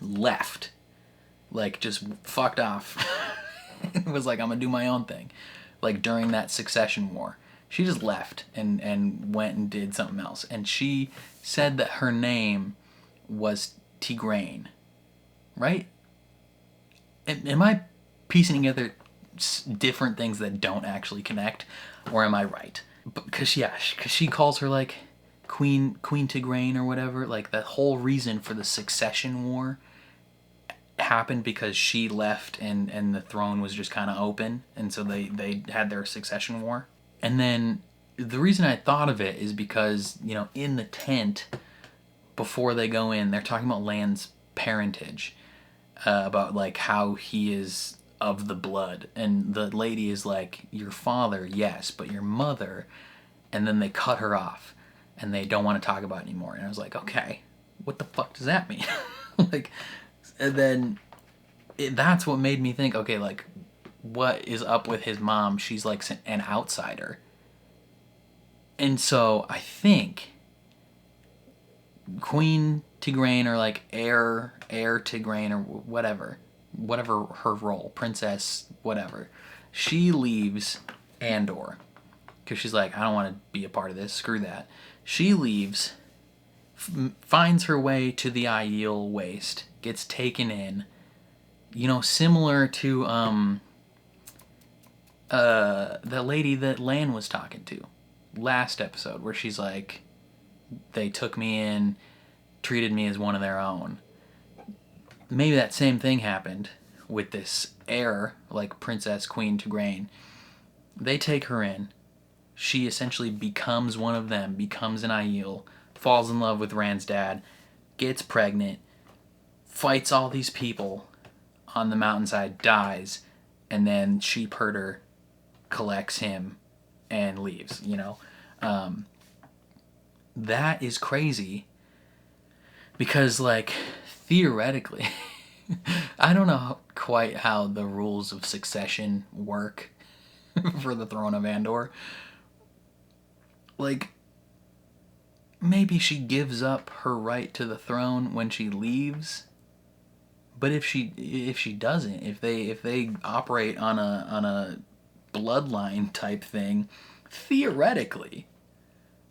left, like just fucked off. It was like, I'm gonna do my own thing. Like during that succession war, she just left and went and did something else. And she said that her name was Tigraine, right? Am I piecing together different things that don't actually connect, or am I right? Because she calls her like Queen Tigraine or whatever. Like the whole reason for the succession war happened because she left and the throne was just kind of open, and so they had their succession war. And then the reason I thought of it is because, you know, in the tent before they go in, they're talking about Lan's parentage, about like how he is of the blood, and the lady is like, your father, yes, but your mother, and then they cut her off and they don't want to talk about it anymore. And I was like, okay, what the fuck does that mean? Like, and then that's what made me think, okay, like, what is up with his mom? She's like an outsider. And so I think Queen Tigraine, or like heir Tigraine, or whatever her role, princess, whatever, she leaves Andor because she's like, I don't want to be a part of this, screw that. She leaves, finds her way to the Aiel Waste, gets taken in, you know, similar to the lady that Lan was talking to last episode, where she's like, they took me in, treated me as one of their own. Maybe that same thing happened with this heir, like Princess Queen Tigraine. They take her in. She essentially becomes one of them, becomes an Aiel, falls in love with Rand's dad, gets pregnant, fights all these people on the mountainside, dies, and then Sheepherder collects him and leaves, you know? That is crazy because, like, theoretically, I don't know quite how the rules of succession work for the throne of Andor. Like, maybe she gives up her right to the throne when she leaves, but if she doesn't, if they operate on a bloodline type thing, theoretically,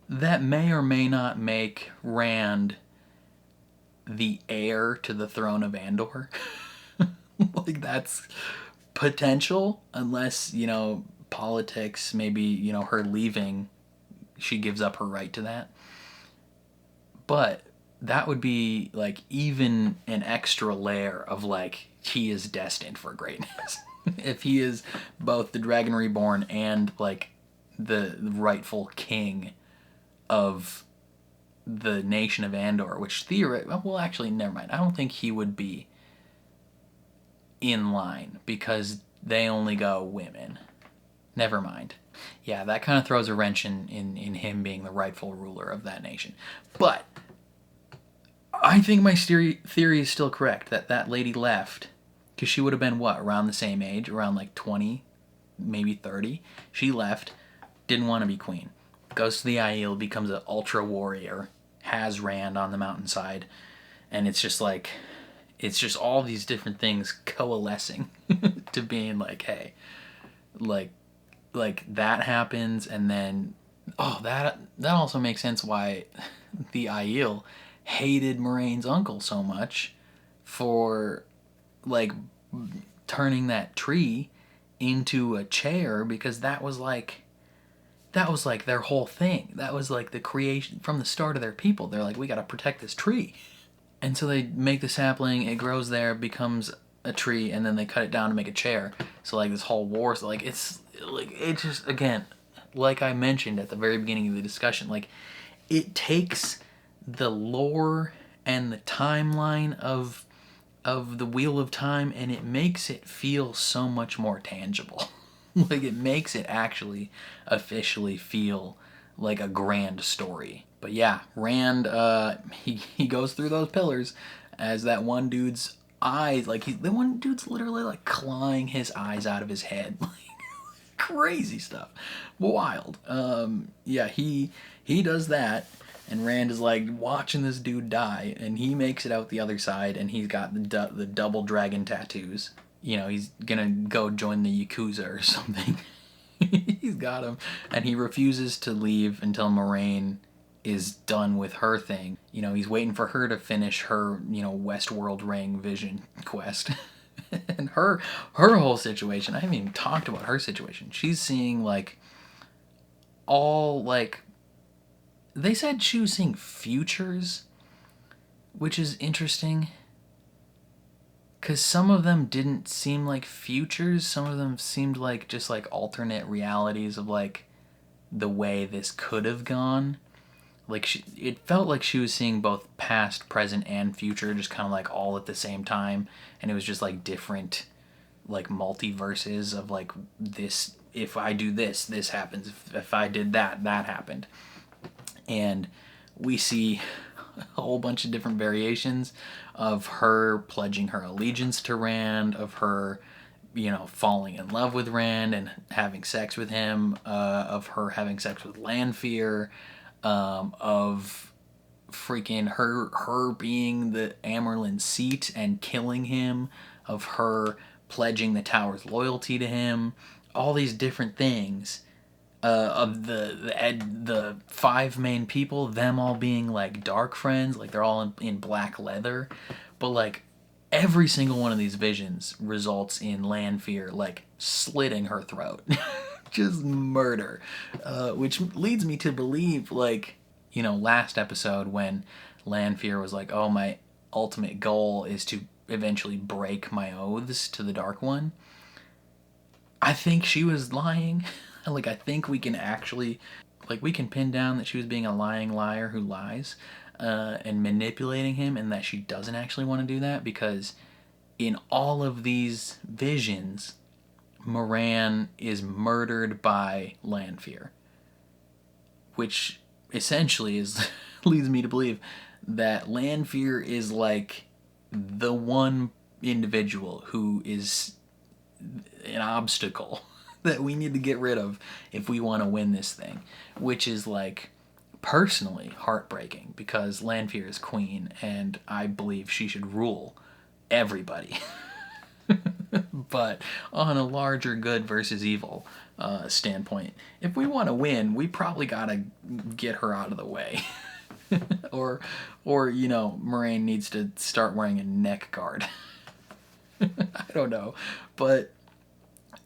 that may or may not make Rand the heir to the throne of Andor. Like, that's potential, unless, you know, politics, maybe, you know, her leaving, she gives up her right to that. But that would be, like, even an extra layer of, like, he is destined for greatness. If he is both the Dragon Reborn and, like, the rightful king of the nation of Andor, which theoretically, well, actually, never mind. I don't think he would be in line because they only go women. Never mind. Yeah, that kind of throws a wrench in him being the rightful ruler of that nation. But I think my theory is still correct, that lady left because she would have been, what, around the same age, around like 20, maybe 30. She left, didn't want to be queen. Goes to the Aiel, becomes an ultra warrior, has Rand on the mountainside, and it's just like, it's just all these different things coalescing to being like, hey, like that happens, and then, oh, that also makes sense why the Aiel hated Moraine's uncle so much for, like, turning that tree into a chair, because that was like their whole thing. That was like the creation from the start of their people. They're like, we got to protect this tree. And so they make the sapling, it grows there, becomes a tree, and then they cut it down to make a chair. So, like, this whole war, so, like, it's just, again, like I mentioned at the very beginning of the discussion, like, it takes the lore and the timeline of the Wheel of Time, and it makes it feel so much more tangible. Like, it makes it actually officially feel like a grand story. But yeah, Rand, he goes through those pillars as that one dude's eyes, like, the one dude's literally, like, clawing his eyes out of his head. Like, crazy stuff. Wild. Yeah, he does that, and Rand is, like, watching this dude die, and he makes it out the other side, and he's got the double dragon tattoos. You know, he's gonna go join the Yakuza or something. He's got him, and he refuses to leave until Moraine is done with her thing. You know, he's waiting for her to finish her, you know, Westworld Ring vision quest. And her whole situation, I haven't even talked about her situation. She's seeing, like, all, like, they said she was seeing futures, which is interesting. Because some of them didn't seem like futures. Some of them seemed like just, like, alternate realities of, like, the way this could have gone. Like, it felt like she was seeing both past, present, and future, just kind of, like, all at the same time. And it was just, like, different, like, multiverses of, like, this, if I do this, this happens. If I did that, that happened. And we see a whole bunch of different variations of her pledging her allegiance to Rand, of her, you know, falling in love with Rand and having sex with him, of her having sex with Lanfear, of freaking her being the Amerlin seat and killing him, of her pledging the Tower's loyalty to him, all these different things. Of the five main people, them all being, like, dark friends, like, they're all in black leather, but, like, every single one of these visions results in Lanfear, like, slitting her throat. Just murder. Which leads me to believe, like, you know, last episode when Lanfear was like, oh, my ultimate goal is to eventually break my oaths to the Dark One. I think she was lying. Like, I think we can actually, like, we can pin down that she was being a lying liar who lies and manipulating him, and that she doesn't actually want to do that, because in all of these visions, Moran is murdered by Lanfear, which essentially is leads me to believe that Lanfear is like the one individual who is an obstacle that we need to get rid of if we want to win this thing, which is like personally heartbreaking, because Lanfear is queen and I believe she should rule everybody. But on a larger good versus evil standpoint, if we want to win, we probably gotta get her out of the way. or you know, Moraine needs to start wearing a neck guard. I don't know, but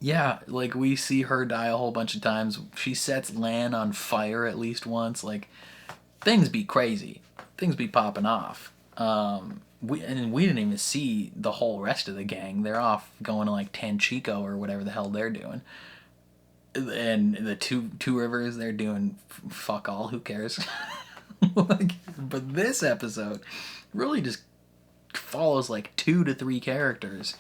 yeah, like, we see her die a whole bunch of times. She sets Lan on fire at least once. Like, things be crazy, things be popping off. We didn't even see the whole rest of the gang. They're off going to like Tanchico or whatever the hell they're doing. And the two rivers, they're doing fuck all. Who cares? Like, but this episode really just follows like 2 to 3 characters,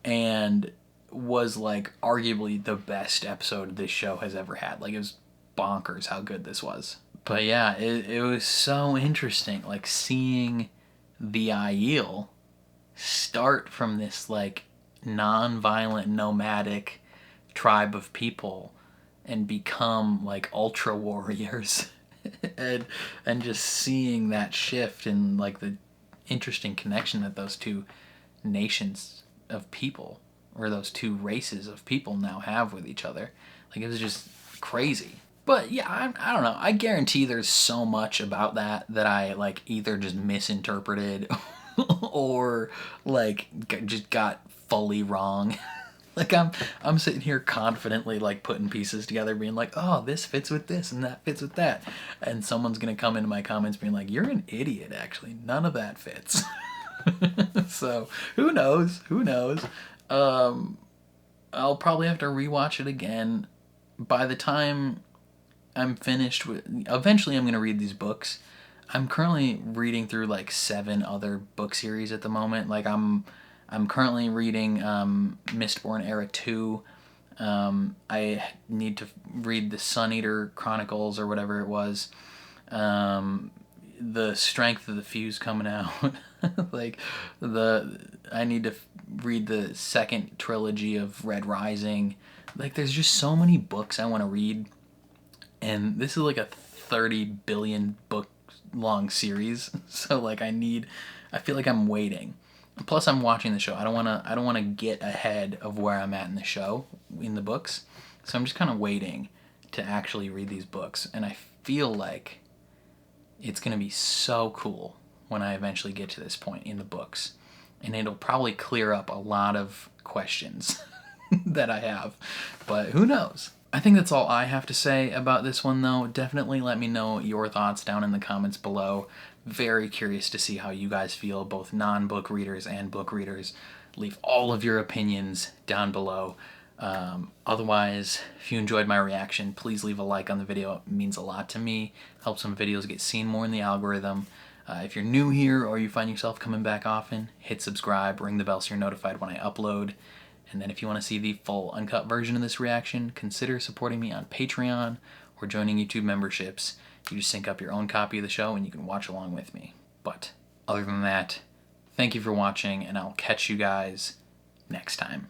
and was like arguably the best episode this show has ever had. Like, it was bonkers how good this was. But yeah, it was so interesting, like, seeing the Aiel start from this like non-violent nomadic tribe of people and become like ultra warriors. and just seeing that shift and like the interesting connection that those two nations of people, or those two races of people, now have with each other. Like, it was just crazy. But yeah, I don't know. I guarantee there's so much about that I like either just misinterpreted or like just got fully wrong. Like, I'm sitting here confidently like putting pieces together, being like, oh, this fits with this and that fits with that, and someone's gonna come into my comments being like, you're an idiot. Actually, none of that fits. So who knows? Who knows? I'll probably have to rewatch it again. By the time I'm finished with, eventually I'm going to read these books. I'm currently reading through like 7 other book series at the moment. Like, I'm currently reading Mistborn Era 2. I need to read the Sun Eater Chronicles or whatever it was. The Strength of the Fuse coming out. Like, I need to read the second trilogy of Red Rising. Like, there's just so many books I want to read. And this is like a 30 billion book long series. So like, I feel like I'm waiting. Plus, I'm watching the show. I don't want to get ahead of where I'm at in the show, in the books. So I'm just kind of waiting to actually read these books. And I feel like it's going to be so cool when I eventually get to this point in the books. And it'll probably clear up a lot of questions that I have. But who knows? I think that's all I have to say about this one, though. Definitely let me know your thoughts down in the comments below. Very curious to see how you guys feel, both non-book readers and book readers. Leave all of your opinions down below. Otherwise, if you enjoyed my reaction, please leave a like on the video. It means a lot to me. Helps some videos get seen more in the algorithm. If you're new here or you find yourself coming back often, hit subscribe, ring the bell so you're notified when I upload. And then if you want to see the full uncut version of this reaction, consider supporting me on Patreon or joining YouTube memberships. You just sync up your own copy of the show and you can watch along with me. But other than that, thank you for watching, and I'll catch you guys next time.